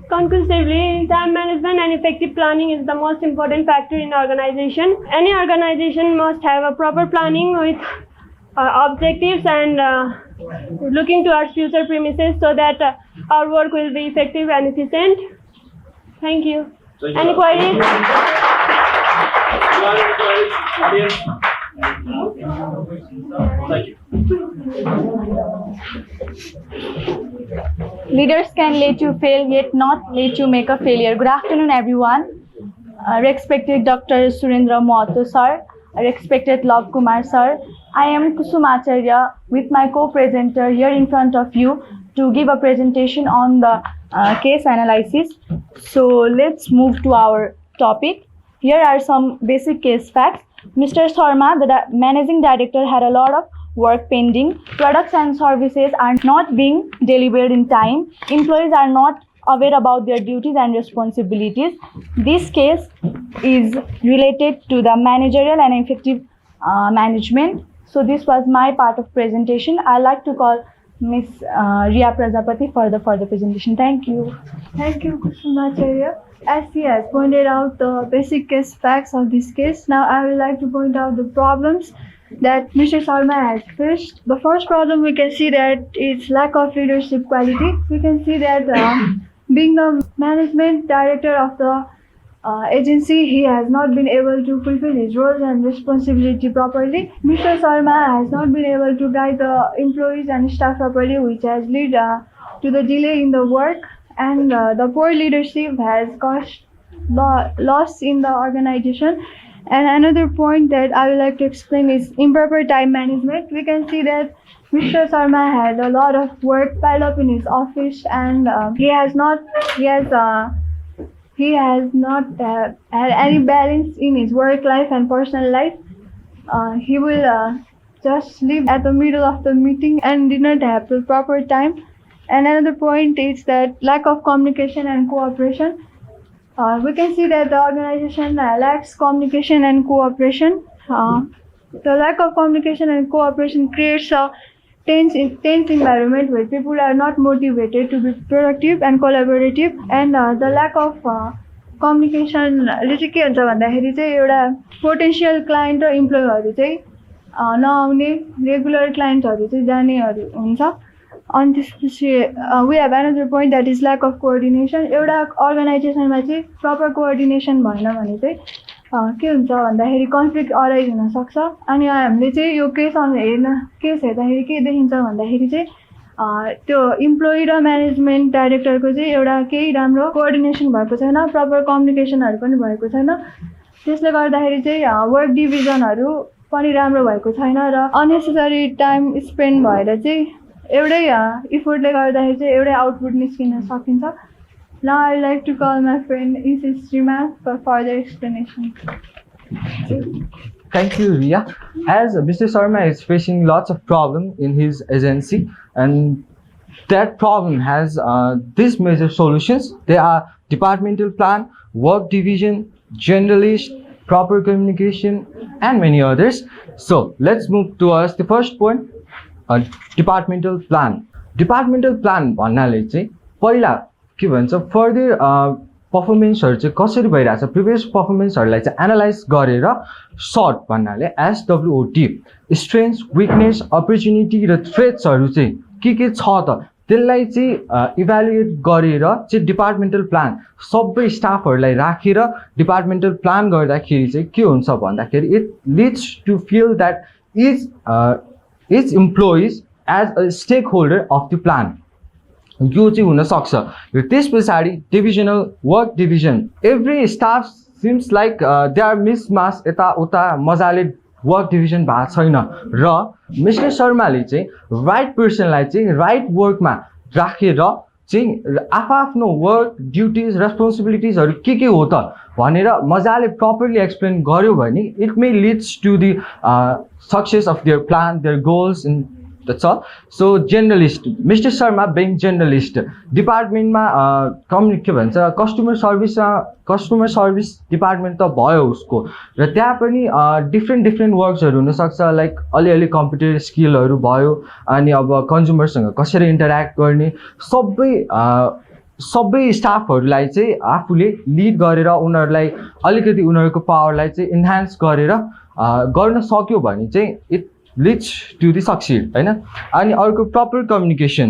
Conclusively, time management and effective planning is the most important factor in organization. Any organization must have a proper planning with objectives and looking towards future premises so that our work will be effective and efficient. Thank you. Any queries? Thank you. Leaders can let you fail, yet not let you make a failure. Good afternoon, everyone. Respected Dr. Surendra Mohato sir, respected Love Kumar sir, I am Kusumacharya with my co-presenter here in front of you to give a presentation on the case analysis. So let's move to our topic. Here are some basic case facts. Mr. Sharma, the managing director, had a lot of work pending. Products and services are not being delivered in time. Employees are not aware about their duties and responsibilities. This case is related to the managerial and effective management. So this was my part of presentation. I'd like to call Ms. Riya Prajapati for the further presentation. Thank you. Thank you, Kusumacharya. As he has pointed out the basic case facts of this case, now I would like to point out the problems that Mr. Sharma has faced. The first problem we can see that is lack of leadership quality. We can see that being the management director of the agency, he has not been able to fulfill his roles and responsibility properly. Mr. Sharma has not been able to guide the employees and staff properly, which has led to the delay in the work, and the poor leadership has caused loss in the organization. And another point that I would like to explain is improper time management. We can see that Mr. Sharma had a lot of work piled up in his office, and he has not had any balance in his work life and personal life. He will just leave at the middle of the meeting and did not have the proper time. And another point is that lack of communication and cooperation. We can see that the organization lacks communication and cooperation. The lack of communication and cooperation creates a tense environment where people are not motivated to be productive and collaborative. And the lack of communication ले के हुन्छ भन्दाखेरि चाहिँ एउटा potential client र इम्प्लोयीहरू चाहिँ नआउने, regular क्लाइन्टहरू चाहिँ जानेहरू हुन्छ. अनि त्यसपछि we have another point that is lack of coordination. एउटा अर्गनाइजेसनमा चाहिँ प्रपर कोअर्डिनेसन भएन भने चाहिँ के हुन्छ भन्दाखेरि कन्फ्लिक्ट अराइज हुन सक्छ. अनि हामीले चाहिँ यो केस हेर्दाखेरि के देखिन्छ भन्दाखेरि चाहिँ त्यो इम्प्लोई र म्यानेजमेन्ट डाइरेक्टरको चाहिँ एउटा केही राम्रो कोअर्डिनेसन भएको छैन, प्रपर कम्युनिकेसनहरू पनि भएको छैन. त्यसले गर्दाखेरि चाहिँ वर्क डिभिजनहरू पनि राम्रो भएको छैन र अननेसेसरी टाइम स्पेन्ड भएर चाहिँ एउटै इफोर्टले गर्दाखेरि चाहिँ एउटै आउटपुट निस्किन सकिन्छ. Now I would like to call my friend Isis Shrima for further explanation. Thank you, Riya. As Mr. Sharma is facing lots of problem in his agency, and that problem has these major solutions. They are departmental plan, work division, generalist, proper communication, and many others. So let's move towards the first point. Departmental plan. Departmental plan भन्नाले चाहिँ पहिला के भन्छ further पर्फर्मेन्सहरू चाहिँ कसरी भइरहेछ, previous पर्फर्मेन्सहरूलाई चाहिँ analyse गरेर सर्ट भन्नाले एसडब्ल्युओटी स्ट्रेन्थ्स, विकनेस, अपर्च्युनिटी र थ्रेट्सहरू चाहिँ के छ त त्यसलाई चाहिँ इभ्यालुएट गरेर चाहिँ डिपार्टमेन्टल प्लान सबै स्टाफहरूलाई राखेर डिपार्टमेन्टल प्लान गर्दाखेरि चाहिँ के हुन्छ भन्दाखेरि it leads to feel that each employees as a stakeholder of the plan. यो चाहिँ हुन सक्छ. र त्यस पछाडि divisional work division. Every staff seems like they are mishmash, यता उता मजाले वर्क डिभिजन भएको छैन. र मिस्टर शर्माले चाहिँ राइट पर्सनलाई चाहिँ राइट वर्कमा राखेर चाहिँ आफ्नो वर्क ड्युटिज रेस्पोन्सिबिलिटिजहरू के हो त भनेर मजाले प्रपरली एक्सप्लेन गर्यो भने it may leads to the success of their plan their goals in that's all so journalist mister Sharma being journalist डिपार्टमेन्टमा के भन्छ कस्टमर सर्भिस डिपार्टमेन्ट त भयो उसको र त्यहाँ पनि डिफ्रेन्ट वर्क्सहरू हुनसक्छ लाइक अलिअलि कम्प्युटर स्किलहरू भयो अनि अब कन्ज्युमरसँग कसरी इन्टरेक्ट गर्ने सबै स्टाफहरूलाई चाहिँ आफूले लिड गरेर उनीहरूलाई अलिकति उनीहरूको पावरलाई चाहिँ इन्हान्स गरेर गर्न सक्यो भने चाहिँ it leads to the succeed होइन अनि अर्को प्रपर कम्युनिकेसन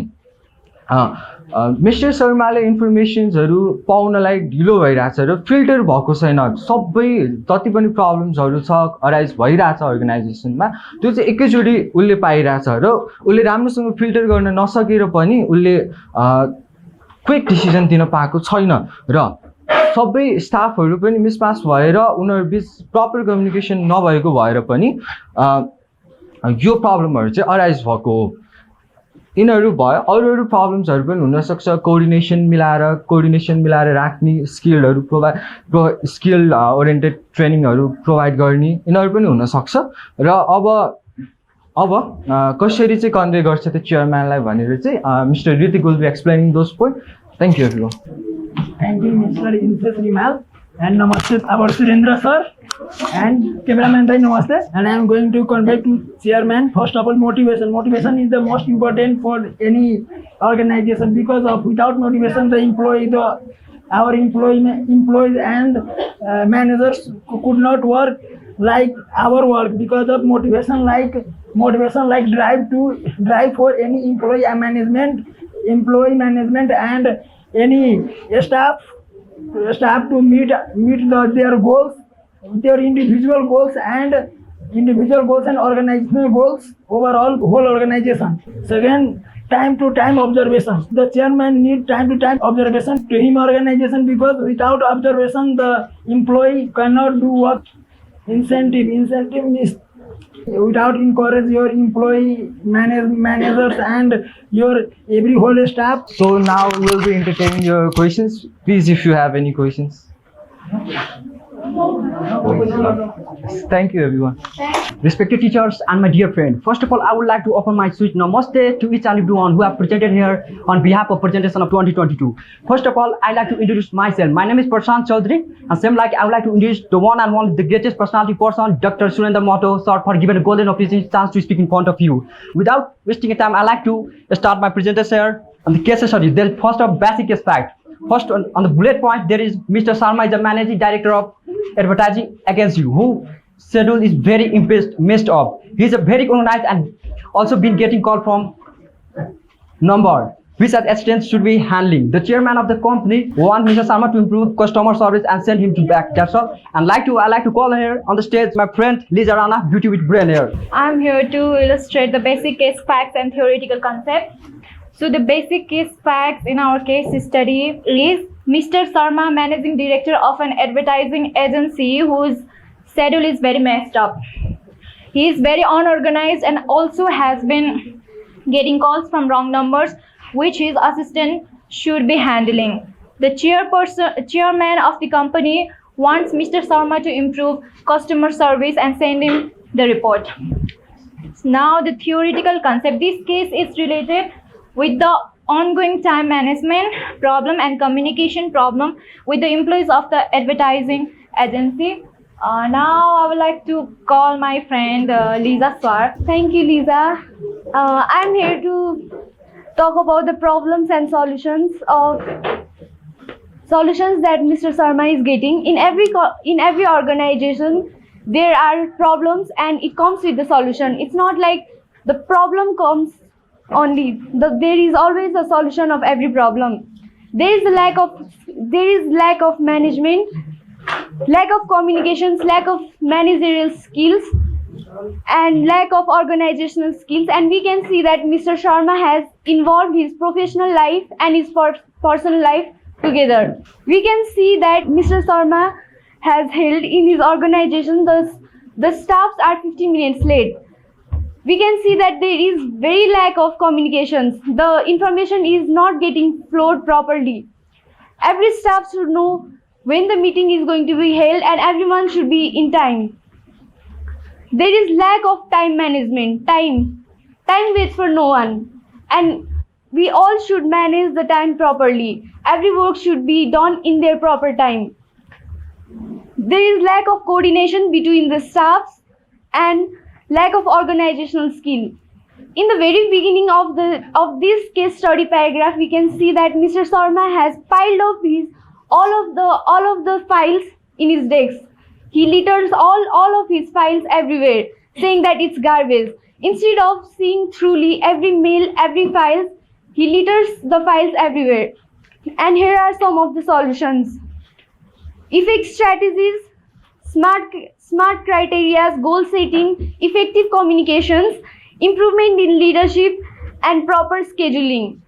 मिस्टर शर्माले इन्फर्मेसन्सहरू पाउनलाई ढिलो भइरहेछ र फिल्टर भएको छैन सबै जति पनि प्रब्लम्सहरू छ अराइज भइरहेछ अर्गनाइजेसनमा त्यो चाहिँ एकैचोटि उसले पाइरहेछ र उसले राम्रोसँग फिल्टर गर्न नसकेर पनि उसले क्विक डिसिजन दिन पाएको छैन र सबै स्टाफहरू पनि मिसम्याच भएर उनीहरू बिच प्रपर कम्युनिकेसन नभएको भएर पनि यो प्रब्लमहरू चाहिँ अराइज भएको हो यिनीहरू भयो अरू प्रब्लम्सहरू पनि हुनसक्छ कोअर्डिनेसन मिलाएर राख्ने स्किलहरू स्किल ओरिएन्टेड ट्रेनिङहरू प्रोभाइड गर्ने यिनीहरू पनि हुनसक्छ र अब कसरी चाहिँ कन्भे गर्छ त्यो चेयरम्यानलाई भनेर चाहिँ mister Hrithik will be explaining those point thank you everyone Thank you, Mr. Inses Rimal, and namaste our Surendra sir, and cameraman bhai namaste. And I am going to convey to chairman. First of all, motivation. Motivation is the most important for any organization because without motivation, our employees and managers could not work like our work because of motivation like drive for any employee management and any staff to meet their goals, their individual goals and organizational goals overall whole organization. Second, time to time observation. The chairman need time to time observation to him organization because without observation the employee cannot do work. Incentive is without encourage your employee managers and your every whole staff. So now we'll be entertaining your questions. Please, if you have any questions. Thank you, everyone. Respected teachers and my dear friend, first of all, I would like to offer my sweet namaste to each and everyone who have presented here on behalf of presentation of 2022. First of all, I'd like to introduce myself. My name is Prashant Chaudhary, and same like I would like to introduce the one and only, the greatest personality person, Dr. Surendra Mato, sir, for giving a golden opportunity chance to speak in front of you. Without wasting time, I'd like to start my presentation here on the case study. There is first of basic aspect. First, on the bullet point, there is Mr. Sharma is the managing director of advertising agency who schedule is very messed up. He is a very organized and also been getting call from number which as assistants should be handling. The chairman of the company want Mr. Sharma to improve customer service and send him to back. That's all. And I like to call here on the stage my friend Lisa Rana, Beauty with Brain here. I'm here to illustrate the basic case facts and theoretical concepts. So the basic case facts in our case study is Mr. Sharma, managing director of an advertising agency whose schedule is very messed up. He is very unorganized and also has been getting calls from wrong numbers which his assistant should be handling. The chairman of the company wants Mr. Sharma to improve customer service and send him the report. Now the theoretical concept. This case is related with the ongoing time management problem and communication problem with the employees of the advertising agency. Now I would like to call my friend Lisa Swar. Thank you, Lisa. I'm here to talk about the problems and solutions that Mr. Sharma is getting. In every organization, there are problems and it comes with the solution. It's not like the problem comes only. There is always a solution of every problem. There is lack of management, lack of communications, lack of managerial skills, and lack of organizational skills. And we can see that Mr. Sharma has involved his professional life and his personal life together. We can see that Mr. Sharma has held in his organization the staffs are 15 minutes late. we can see that there is very lack of communications. The information is not getting flowed properly. Every staff should know when the meeting is going to be held and everyone should be in time. There is lack of time management. Time waits for no one. And we all should manage the time properly. Every work should be done in their proper time. There is lack of coordination between the staffs and lack of organizational skill. In the very beginning of this case study paragraph, we can see that Mr. Sharma has piled up all of the files in his desk. He litters all of his files everywhere, saying that it's garbage. Instead of seeing truly every mail, every file, he litters the files everywhere. And here are some of the solutions. Effect strategies, smart criteria, goal setting, effective communications, improvement in leadership, and proper scheduling.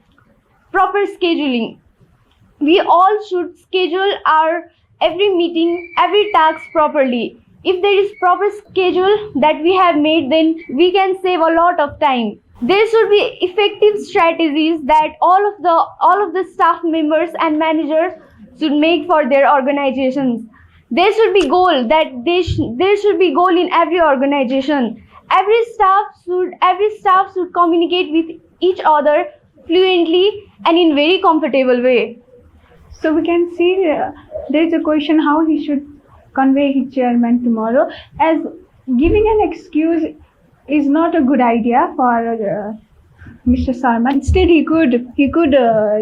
We all should schedule our every meeting, every task properly. If there is proper schedule that we have made, then we can save a lot of time. There should be effective strategies that all of the staff members and managers should make for their organizations. There should be goal there should be goal in every organization. Every staff should communicate with each other fluently and in very comfortable way. So we can see there is a question how he should convey his chairman tomorrow, as giving an excuse is not a good idea for Mr. Sharma. Instead, he could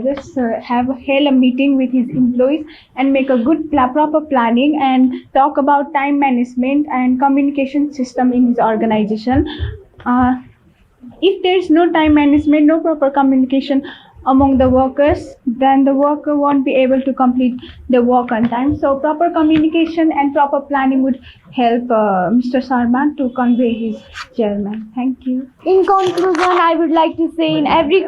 just held a meeting with his employees and make a good proper planning and talk about time management and communication system in his organization. If there is no time management, no proper communication among the workers, then the worker won't be able to complete the work on time. So proper communication and proper planning would help Mr. Sharma to convey his chairman. Thank you. In conclusion, I would like to say in every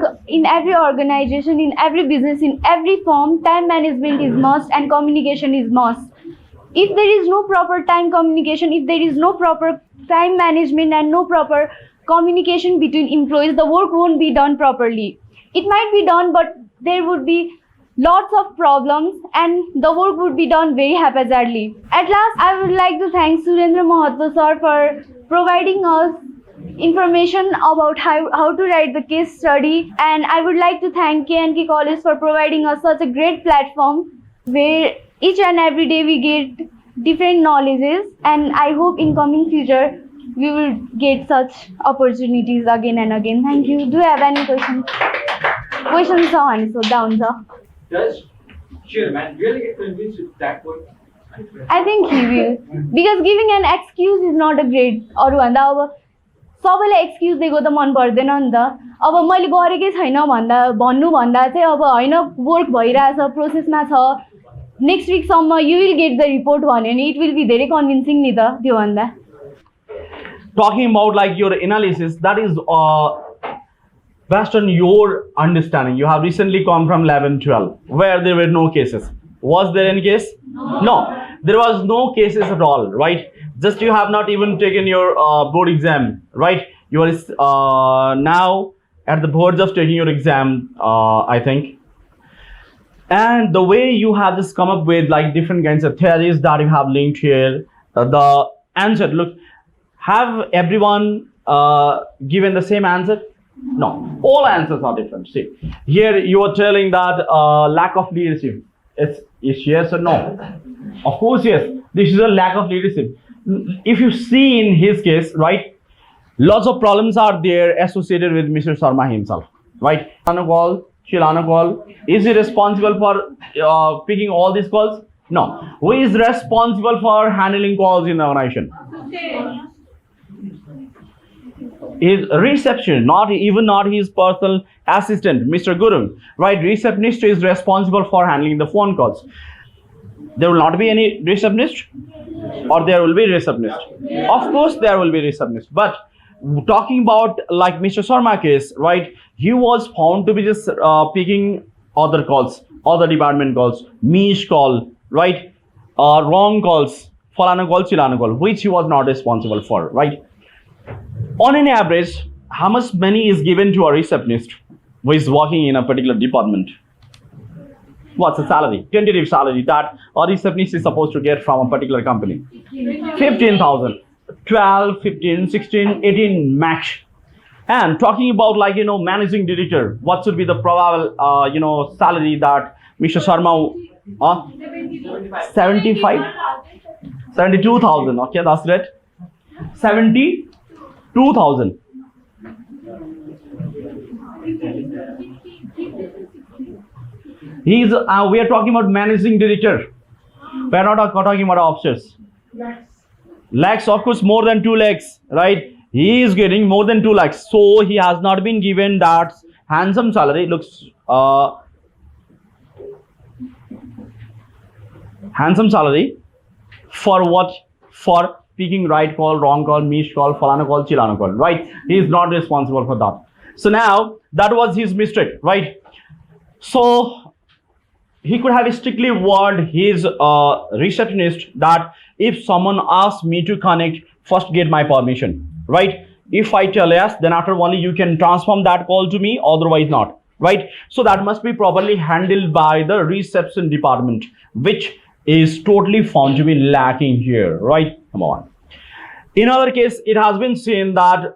organization, in every business, in every firm, time management is must and communication is must. If there is no proper time communication, if there is no proper time management and no proper communication between employees, the work won't be done properly. It might be done, but there would be lots of problems and the work would be done very haphazardly. At last, I would like to thank Surendra Mahatma sir for providing us information about how to write the case study, and I would like to thank kandk College for providing us such a great platform where each and every day we get different knowledges, and I hope in coming future we will get such opportunities again and again. Thank you. Do you have any questions? Questions on, so down, sir. Does chairman really get convinced with that point? I think he will, because giving an excuse is not a great. अरू भन्दा अब सबैलाई excuse दिएको त मन पर्दैन नि त. अब मैले गरेकै छैन भन्दा चाहिँ अब हैन वर्क भइरहेछ, प्रोसेसमा छ, नेक्स्ट विकसम्म you will get the report भन्यो नि, इट विल बी धेरै कन्भिन्सिङ नि त त्यो भन्दा. Talking about like your analysis, that is based on your understanding. You have recently come from 11-12 where there were no cases. Was there any case? No, there was no cases at all, right? Just you have not even taken your board exam, right? You are now at the verge of taking your exam, I think. And the way you have just come up with like different kinds of theories that you have linked here, the answer, look, have everyone given the same answer? No, all answers are different. See, here you are telling that lack of leadership. Is yes or no? Of course, yes. This is a lack of leadership. If you see in his case, right, lots of problems are there associated with Mr. Sharma himself, right? On a call, chill on a call. Is he responsible for picking all these calls? No. Who is responsible for handling calls in the organization? His reception, not his personal assistant, Mr. Guru, right? Receptionist is responsible for handling the phone calls. There will not be any receptionist, or there will be receptionist. Of course, there will be receptionist. But talking about like Mr. Sharma case, right? He was found to be just picking other calls, other department calls, niche call, right? Wrong calls, falana call, chilana call, which he was not responsible for, right? On an average, how much money is given to a receptionist who is working in a particular department? What's the salary, tentative salary that a receptionist is supposed to get from a particular company? 15,000, 12, 15, 16, 18 max. And talking about managing director, what should be the probable salary that Mr. Sharma 75, 72,000. Okay, that's right. 72,000. We are talking about managing director. We are not talking about officers. Lakhs, of course, more than 2 lakhs, right? He is getting more than 2 lakhs. So he has not been given that handsome salary. Looks handsome salary for what? For picking right call, wrong call, missed call, falana call, chilana call, right? He is not responsible for that. So now that was his mistake, right? So he could have strictly warned his receptionist that if someone asks me to connect, first get my permission, right? If I tell yes, then after only you can transform that call to me, otherwise not, right? So that must be properly handled by the reception department, which is totally found to be lacking here, right? Come on. In other case, it has been seen that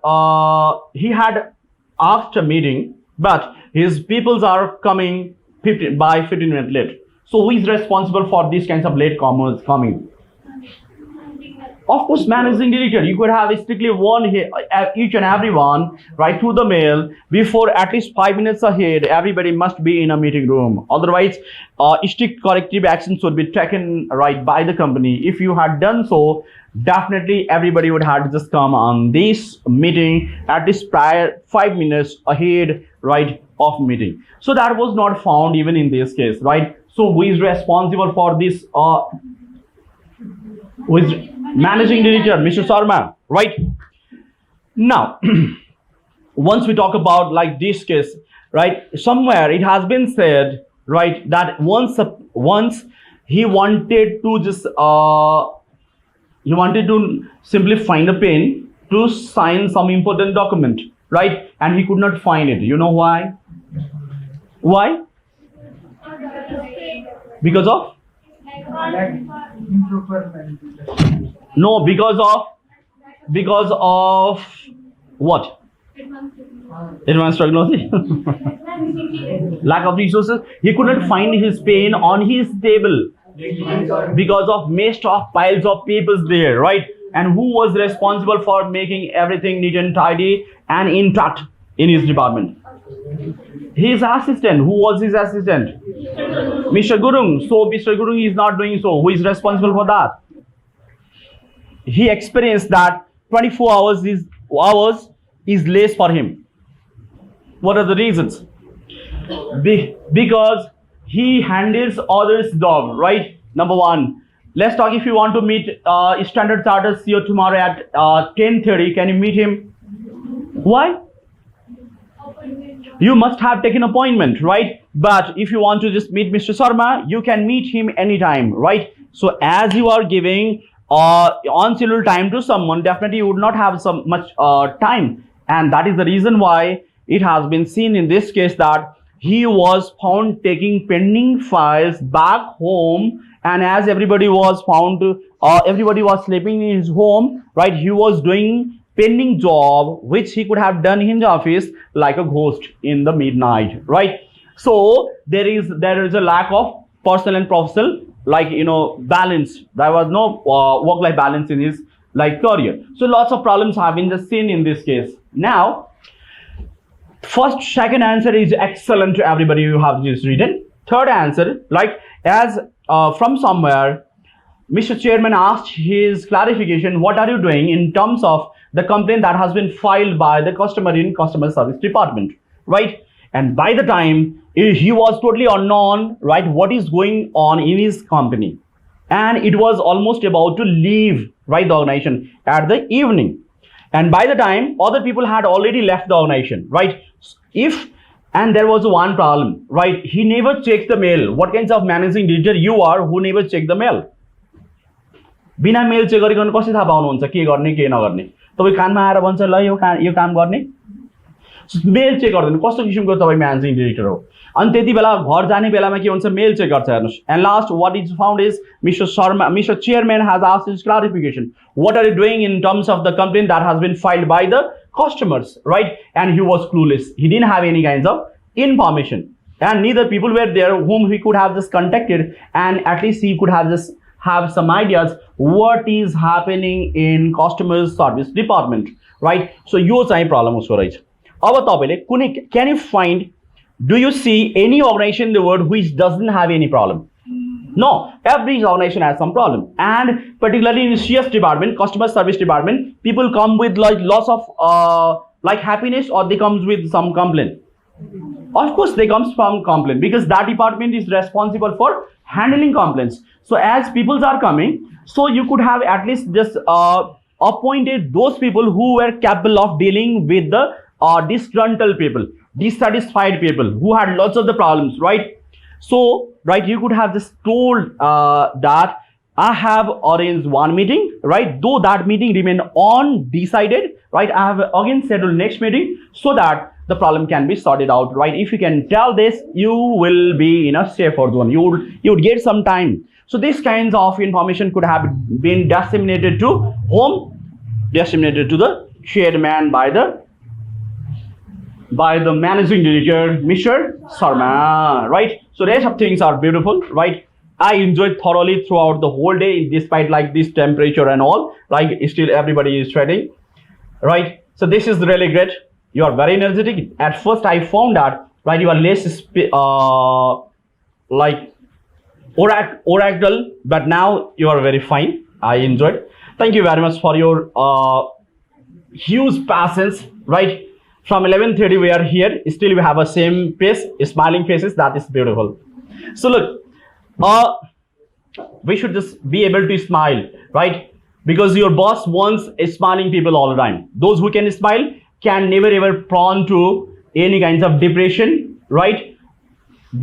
he had asked a meeting, but his peoples are coming 15 minutes late. So who is responsible for these kinds of late comers coming? Of course, managing director. You could have strictly warned each and everyone, right, through the mail before at least 5 minutes ahead. Everybody must be in a meeting room. Otherwise, strict corrective actions would be taken right by the company. If you had done so, definitely everybody would have just come on this meeting at least prior 5 minutes ahead, right, of meeting. So that was not found even in this case, right? So who is responsible for this? Who is managing director? Mr. Sharma, right? Now, once we talk about like this case, right? Somewhere it has been said, right, that once he wanted to just he wanted to simply find a pen to sign some important document, right? And he could not find it. You know why? Why? Because of? No, because of what? Advanced diagnosis. Lack of resources. He could not find his pen on his table because of messed up piles of papers there, right? And who was responsible for making everything neat and tidy and intact in his department? His assistant. Who was his assistant? Mr. Gurung. So Mr. Gurung is not doing so. Who is responsible for that? He experienced that 24 hours is less for him. What are the reasons? Because he handles others' job, right? Number one, let's talk. If you want to meet Standard Chartered CEO tomorrow at 10:30, can you meet him? Why? You must have taken appointment, right? But if you want to just meet Mr. Sharma, you can meet him anytime, right? So as you are giving on-schedule time to someone, definitely you would not have so much time, and that is the reason why it has been seen in this case that he was found taking pending files back home, and as everybody was found everybody was sleeping in his home, right? He was doing pending job which he could have done in the office like a ghost in the midnight, right? So there is a lack of personal and professional balance. There was no work-life balance in his career. So lots of problems have been just seen in this case. Now, second answer is excellent to everybody you have just written. Third answer, as from somewhere, Mr. Chairman asked his clarification, what are you doing in terms of the complaint that has been filed by the customer in customer service department, right? And by the time he was totally unknown, right, what is going on in his company, and it was almost about to leave, right, the organization at the evening, and by the time other people had already left the organization, right? And there was one problem, right? He never checked the mail. What kinds of managing director you are who never check the mail? बिना mail check गरिकन कसरी थाहा पाउनुहुन्छ के गर्ने के नगर्ने? तपाईँ कानमा आएर भन्छ ल यो काम गर्ने मेल चेक गर्दैन कस्तो किसिमको तपाईँ म्यानेजिङ डिरेक्टर हो अनि त्यति बेला घर जाने बेलामा के हुन्छ मेल चेक गर्छ हेर्नुहोस् and last what is found is mister chairman has asked his clarification what are you doing in terms of the complaint that has been filed by the customers, right? And he was clueless. He didn't have any kinds of information. And neither people were there whom he could have just contacted and at least he could have just have some ideas what is happening in customer service department, right? So यो चाहिँ problem उसको रहेछ अब तपाईले कुनै can you find do you see any organization in the world which doesn't have any problem? No, every organization has some problem, and particularly in CS department, customer service department, people come with like lots of like happiness, or they comes with some complaint. Of course, they comes from complaint because that department is responsible for handling complaints. So as people are coming, so you could have at least just appointed those people who were capable of dealing with the disgruntled people, dissatisfied people who had lots of the problems, right? So, right, you could have just told that I have arranged one meeting, right? Though that meeting remained undecided, right? I have again scheduled next meeting so that the problem can be sorted out, right? If you can tell this, you will be in a safer zone. You would get some time. So these kinds of information could have been disseminated to whom? Disseminated to the chairman by the managing director, Mr. Sharma, right? So rest of things are beautiful, right? I enjoyed thoroughly throughout the whole day, despite like this temperature and all. Like still everybody is sweating, right? So this is really great. You are very energetic. At first, I found that right, you are less like oracle, but now you are very fine. I enjoyed. Thank you very much for your huge patience, right? From 11:30 we are here. Still we have a same pace, smiling faces. That is beautiful. So look, we should just be able to smile, right? Because your boss wants smiling people all the time. Those who can smile can never ever prone to any kinds of depression, right?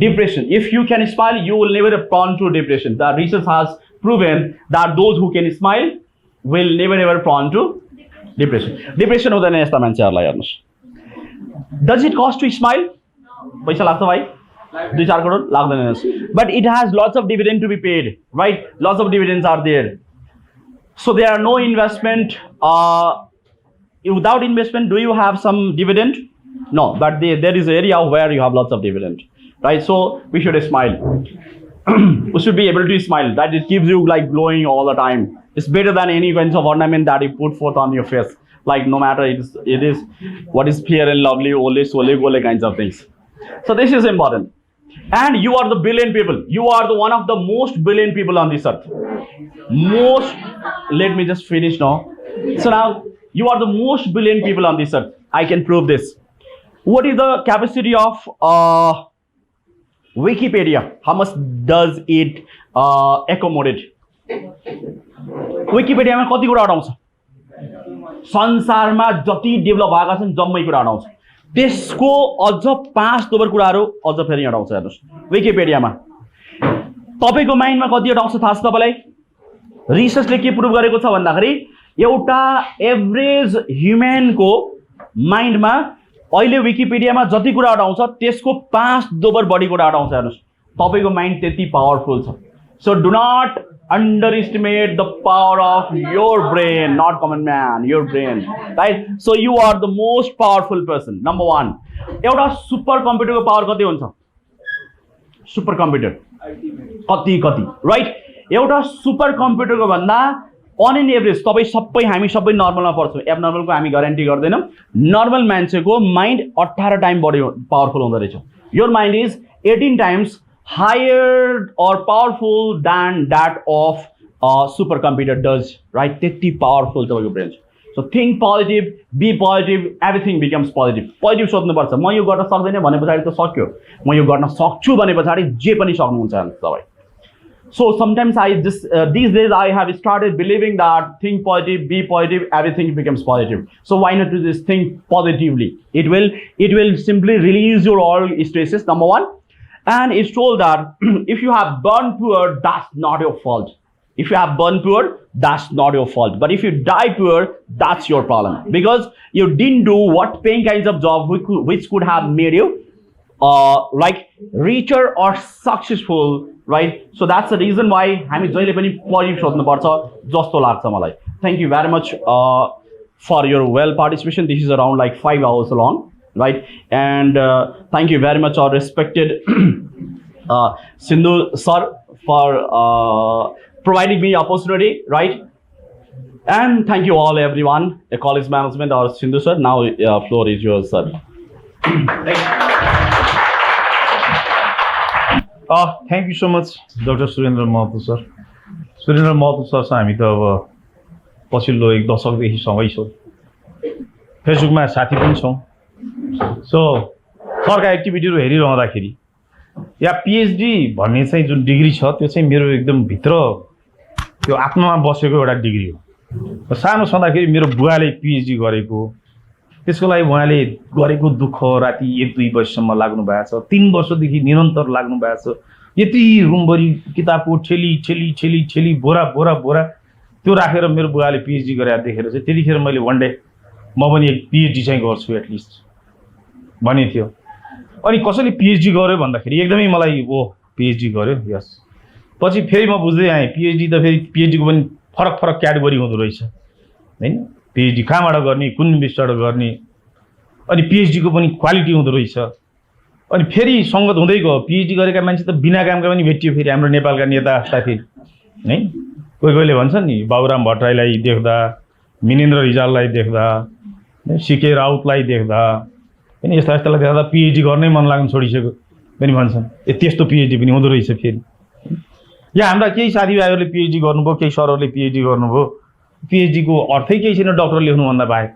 Depression. If you can smile, you will never prone to depression. The research has proven that those who can smile will never ever prone to depression. Depression हुँदैन यस्ता मान्छेहरूलाई हेर्नुस्. Does it cost to smile? पैसा लाग्छ भाइ 2-4 करोड लाग्दैन. But it has lots of dividend to be paid, right? Lots of dividends are there. So there are no investment. Without investment, do you have some dividend? No, but there is an area where you have lots of dividend, right? So we should smile. We should be able to smile. That it keeps you like glowing all the time. It's better than any kinds of ornament that you put forth on your face. Like no matter it is what is fair and lovely, ole kinds of things. So this is important. And you are the brilliant people. You are the one of the most brilliant people on this earth. Let me just finish now. So now you are the most brilliant people on this earth. I can prove this. What is the capacity of Wikipedia? How much does it accommodate? Wikipedia में कति कुरा आउँछ? संसारमा जति develop भएका छन् जम्मै कुरा आउँछ. त्यसको अझ 5 दोबर कुराहरू अझ फेरि आउँछ हेर्नुस् विकिपीडियामा. तपाईको माइन्डमा कति आउँछ थाहा छ तपाईलाई? रिसर्चले के प्रुभ गरेको छ भन्दाखेरि एउटा एभरेज ह्युमनको माइन्डमा अहिले विकिपीडियामा जति कुरा आउँछ त्यसको 5 दोबर बढी कुरा आउँछ हेर्नुस्. तपाईको माइन्ड त्यति पावरफुल छ. So do not underestimate the power of your brain, not common man, your brain, right? So you are the most powerful person. Number 1. एउटा सुपर कम्प्युटरको पावर कति हुन्छ? सुपर कम्प्युटर कति राइट? एउटा सुपर कम्प्युटरको भन्दा अन एन एभरेज तपाईँ हामी सबै नर्मलमा पर्छौँ. एबनर्मलको हामी ग्यारेन्टी गर्दैनौँ. नर्मल मान्छेको माइन्ड 18 टाइम बढी पावरफुल हुँदो रहेछ. Your mind is 18 times higher or powerful than that of a supercomputer does, right? त्यति powerful तपाईँको brain. So think positive, be positive, everything becomes positive. Positive सोच्नुपर्छ. म यो गर्न सक्दैन भने पछाडि त सक्यो. म यो गर्न सक्छु भने पछाडि जे पनि सक्नुहुन्छ तपाईँ. So sometimes I just these days I have started believing that think positive, be positive, everything becomes positive. So why not do this? Think positively. It will simply release your all stresses. Number 1. And it's told that if you have burnt poor, that's not your fault. If you have born poor, that's not your fault. But if you die poor, that's your problem, because you didn't do what paying kinds of job which could have made you like richer or successful, right? So that's the reason why हामी जहिले पनि पढि सोध्नु पर्छ जस्तो लाग्छ मलाई. Thank you very much for your well participation. This is around like 5 hours long, right? And thank you very much, our respected Sindhu sir, for providing me opportunity, right? And thank you all, everyone, the college management, or Sindhu sir. Now floor is yours, sir. Thank you so much, Dr. Surendra Mahato sir. Surendra Mahato sir सँग हामी त अब पछिल्लो 1 दशकदेखि सँगै छौँ, फेसबुकमा साथी पनि छौँ. सो सरका एक्टिभिटीहरू हेरिरहँदाखेरि या पिएचडी भन्ने चाहिँ जुन डिग्री छ त्यो चाहिँ मेरो एकदम भित्र त्यो आत्मामा बसेको एउटा डिग्री हो. सानो छँदाखेरि मेरो बुवाले पिएचडी गरेको, त्यसको लागि उहाँले गरेको दुःख राति 1-2 बजीसम्म लाग्नु भएको छ. 3 वर्षदेखि निरन्तर लाग्नु भएको छ. यति रुमभरि किताबको छेली बोरा बोरा बोरा त्यो राखेर मेरो बुवाले पिएचडी गरेर देखेर चाहिँ त्यतिखेर मैले वान डे म पनि एक पिएचडी चाहिँ गर्छु एटलिस्ट भन्ने थियो. अनि कसैले पिएचडी गर्यो भन्दाखेरि एकदमै मलाई पिएचडी गर्यो यस. पछि फेरि म बुझ्दै आएँ पिएचडी त फेरि पिएचडीको पनि फरक फरक क्याटेगोरी हुँदो रहेछ हैन. पिएचडी कहाँबाट गर्ने, कुन युनिभर्सिटीबाट गर्ने, अनि पिएचडीको पनि क्वालिटी हुँदो रहेछ. अनि फेरि सङ्गत हुँदै गयो. पिएचडी गरेका मान्छे त बिना कामका पनि भेटियो फेरि हाम्रो नेपालका नेता साथी है. कोही कोहीले भन्छन् नि बाबुराम भट्टराईलाई देख्दा, मिनेन्द्र रिजाललाई देख्दा, सिके राउतलाई देख्दा हैन यस्ता यस्तालाई देख्दा पिएचडी गर्नै मन लाग्न छोडिसक्यो पनि भन्छन्. त्यस्तो पिएचडी पनि हुँदो रहेछ फेरि. यहाँ हाम्रा केही साथीभाइहरूले पिएचडी गर्नुभयो, केही सरहरूले पिएचडी गर्नुभयो. पिएचडीको अर्थै केही छैन डक्टर लेख्नुभन्दा बाहेक.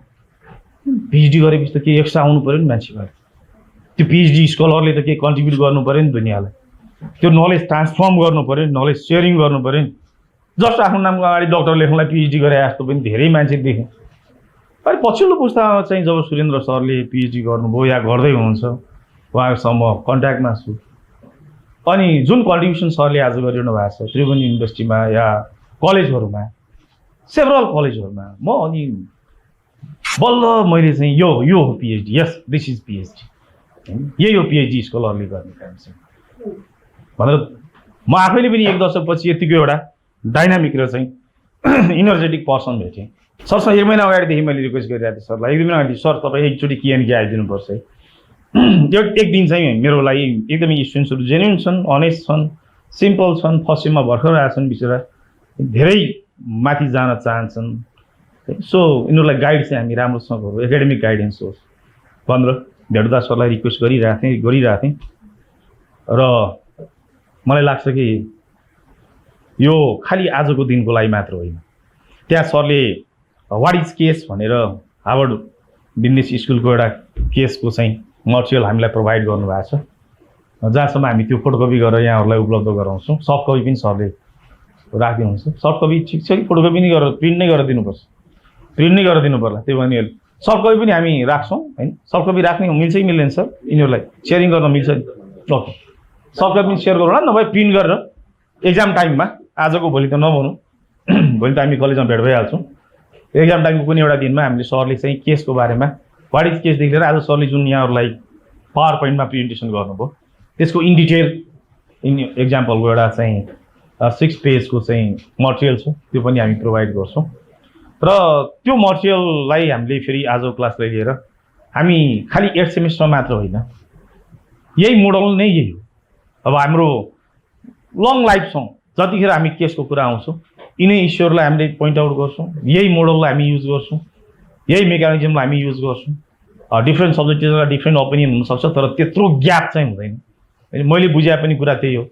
पिएचडी गरेपछि त केही एक्स्ट्रा आउनु पऱ्यो नि मान्छेलाई. त्यो पिएचडी स्कलरले त केही कन्ट्रिब्युट गर्नु पऱ्यो नि दुनियाँलाई. त्यो नलेज ट्रान्सफर्म गर्नु पऱ्यो, नलेज सेयरिङ गर्नु पऱ्यो नि. जस्ट आफ्नो नामको अगाडि डक्टर लेख्नलाई पिएचडी गरे जस्तो पनि धेरै मान्छे देखेँ. अनि पछिल्लो पुस्तामा चाहिँ जब सुरेन्द्र सरले पिएचडी गर्नुभयो या गर्दै हुनुहुन्छ उहाँहरूसँग कन्ट्याक्टमा छु. अनि जुन कन्ट्रिब्युसन सरले आज गरिरहनु भएको छ त्रिभुवन युनिभर्सिटीमा या कलेजहरूमा, सेभरल कलेजहरूमा, म अनि बल्ल मैले चाहिँ यो हो PhD, yes this is PhD, यही हो पिएचडी स्कलरले गर्ने काम चाहिँ भनेर म आफैले पनि 1 दशकपछि यतिको एउटा डाइनामिक र चाहिँ इनर्जेटिक पर्सन भेटेँ. सरसँग 1 महिना अगाडिदेखि मैले रिक्वेस्ट गरिरहेको थिएँ सरलाई, 1-2 महिना अगाडि सर तपाईँ एकचोटि kandk आइदिनुपर्छ है. एक दिन चाहिँ मेरो लागि एकदमै स्टुडेन्ट्सहरू जेन्युन छन्, अनेस्ट छन्, सिम्पल छन्, फर्स्ट सेममा भर्खर आएछन् बिचरा, धेरै माथि जान चाहन्छन्. सो यिनीहरूलाई गाइड चाहिँ हामी राम्रोसँग गरौँ, एकाडेमिक गाइडेन्स होस् भनेर भेट्दा सरलाई रिक्वेस्ट गरिरहेको थिएँ. र मलाई लाग्छ कि यो खालि आजको दिनको लागि मात्र होइन. त्यहाँ सरले वाट इज केस भनेर हार्वर्ड बिजनेस स्कुलको एउटा केसको चाहिँ मटेरियल हामीलाई प्रोभाइड गर्नुभएको छ, जहाँसम्म हामी त्यो फोटोकपी गरेर यहाँहरूलाई उपलब्ध गराउँछौँ. सफ्ट कपी पनि सरले राखिदिनुहुन्छ. सफ्ट कपी ठिक छ कि फोटोकपी नै गरेर प्रिन्ट नै गरेर दिनुपर्छ, प्रिन्ट नै गरेर दिनु पर्ला. त्यो भने सफ्ट कपी पनि हामी राख्छौँ होइन. सफ्ट कपी राख्ने मिल्छ कि मिल्दैन सर, यिनीहरूलाई सेयरिङ गर्न मिल्छ नि? ओके, सफ्ट कपी पनि सेयर गरौँ न, नभए प्रिन्ट गरेर एक्जाम टाइममा, आजको भोलि त नभनौँ, भोलि त हामी कलेजमा भेट भइहाल्छौँ. एक्जाम टाइमको कुनै एउटा दिनमा हामीले सरले चाहिँ केसको बारेमा वाट इज केसदेखि लिएर आज सरले जुन यहाँहरूलाई पावर पोइन्टमा प्रेजेन्टेसन गर्नुभयो त्यसको इन डिटेल एक्जाम्पलको एउटा चाहिँ 6 पेजको चाहिँ मटेरियल छ, त्यो पनि हामी प्रोभाइड गर्छौँ. र त्यो मटेरियललाई हामीले फेरि आजको क्लासलाई लिएर हामी खालि 8 सेमेस्टर मात्र होइन, यही मोडल नै यही हो. अब हाम्रो लङ लाइफसँग जतिखेर हामी केसको कुरा आउँछौँ यिनै इस्युहरूलाई हामीले पोइन्ट आउट गर्छौँ, यही मोडललाई हामी युज गर्छौँ, यही मेकानिजमलाई हामी युज गर्छौँ. डिफ्रेन्ट सब्जेक्टमा डिफ्रेन्ट ओपिनियन हुनसक्छ, तर त्यत्रो ग्याप चाहिँ हुँदैन. मैले बुझाए पनि कुरा त्यही हो,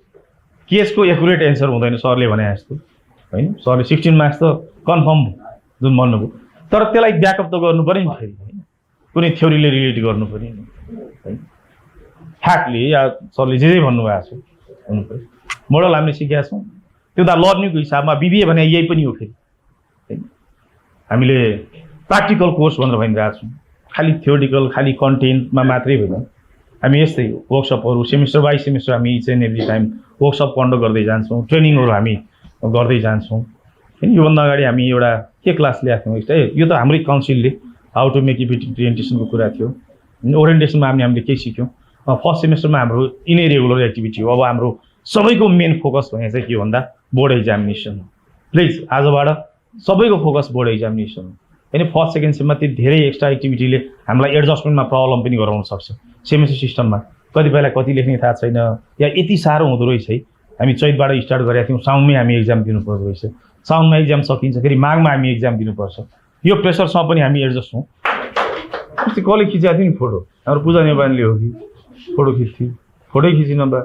केसको एकुरेट एन्सर हुँदैन सरले भने जस्तो होइन. सरले 16 मार्क्स त कन्फर्म जुन भन्नुभयो, तर त्यसलाई ब्याकअप त गर्नु पऱ्यो नि फेरि होइन. कुनै थ्योरीले रिलेट गर्नु पऱ्यो नि होइन, फ्याक्टले या सरले जे भन्नुभएको छ हुनु पऱ्यो. मोडल हामीले सिकेका छौँ, त्यो त लर्निङको हिसाबमा बिबिए भने यही पनि हो फेरि होइन. हामीले प्र्याक्टिकल कोर्स भनेर भनिरहेको छौँ, खालि थ्योरिटिकल खालि कन्टेन्टमा मात्रै होइन. हामी यस्तै वर्कसपहरू सेमिस्टर बाई सेमिस्टर हामी each and every time workshop conduct गर्दै जान्छौँ, ट्रेनिङहरू हामी गर्दै जान्छौँ हैन। योभन्दा अगाडि हामी एउटा के क्लास ल्याएको थियौँ यो त हाम्रै काउन्सिलले हाउ टु मेक इट प्रेजेन्टेसनको कुरा थियो। ओरिएन्टेसनमा हामीले केही सिक्यौँ। फर्स्ट सेमेस्टरमा हाम्रो इनरेगुलर एक्टिभिटी हो। अब हाम्रो सबैको मेन फोकस भने चाहिँ के भन्दा बोर्ड एक्जामिनेसन। प्लिज आजबाट सबैको फोकस बोर्ड एक्जामिनेसन हो हैन। फर्स्ट सेकेन्ड सेममा त्यो धेरै एक्स्ट्रा एक्टिभिटीले हामीलाई एडजस्टमेन्टमा प्रब्लम पनि गराउन सक्छ। सेमेस्टर सिस्टममा कतिपयलाई कति लेख्ने थाहा छैन या यति साह्रो हुँदो रहेछ है। हामी चैतबाट स्टार्ट गरेका थियौँ, साउनमै हामी एक्जाम दिनुपर्दो रहेछ, साउनमा एक्जाम सकिन्छ, फेरि माघमा हामी एक्जाम दिनुपर्छ। यो प्रेसरसँग पनि हामी एडजस्ट हौँ। कसले खिचेको थियो नि फोटो, हाम्रो पूजा नेपालीले हो कि फोटो खिच्थ्यो, फोटै खिचिन बा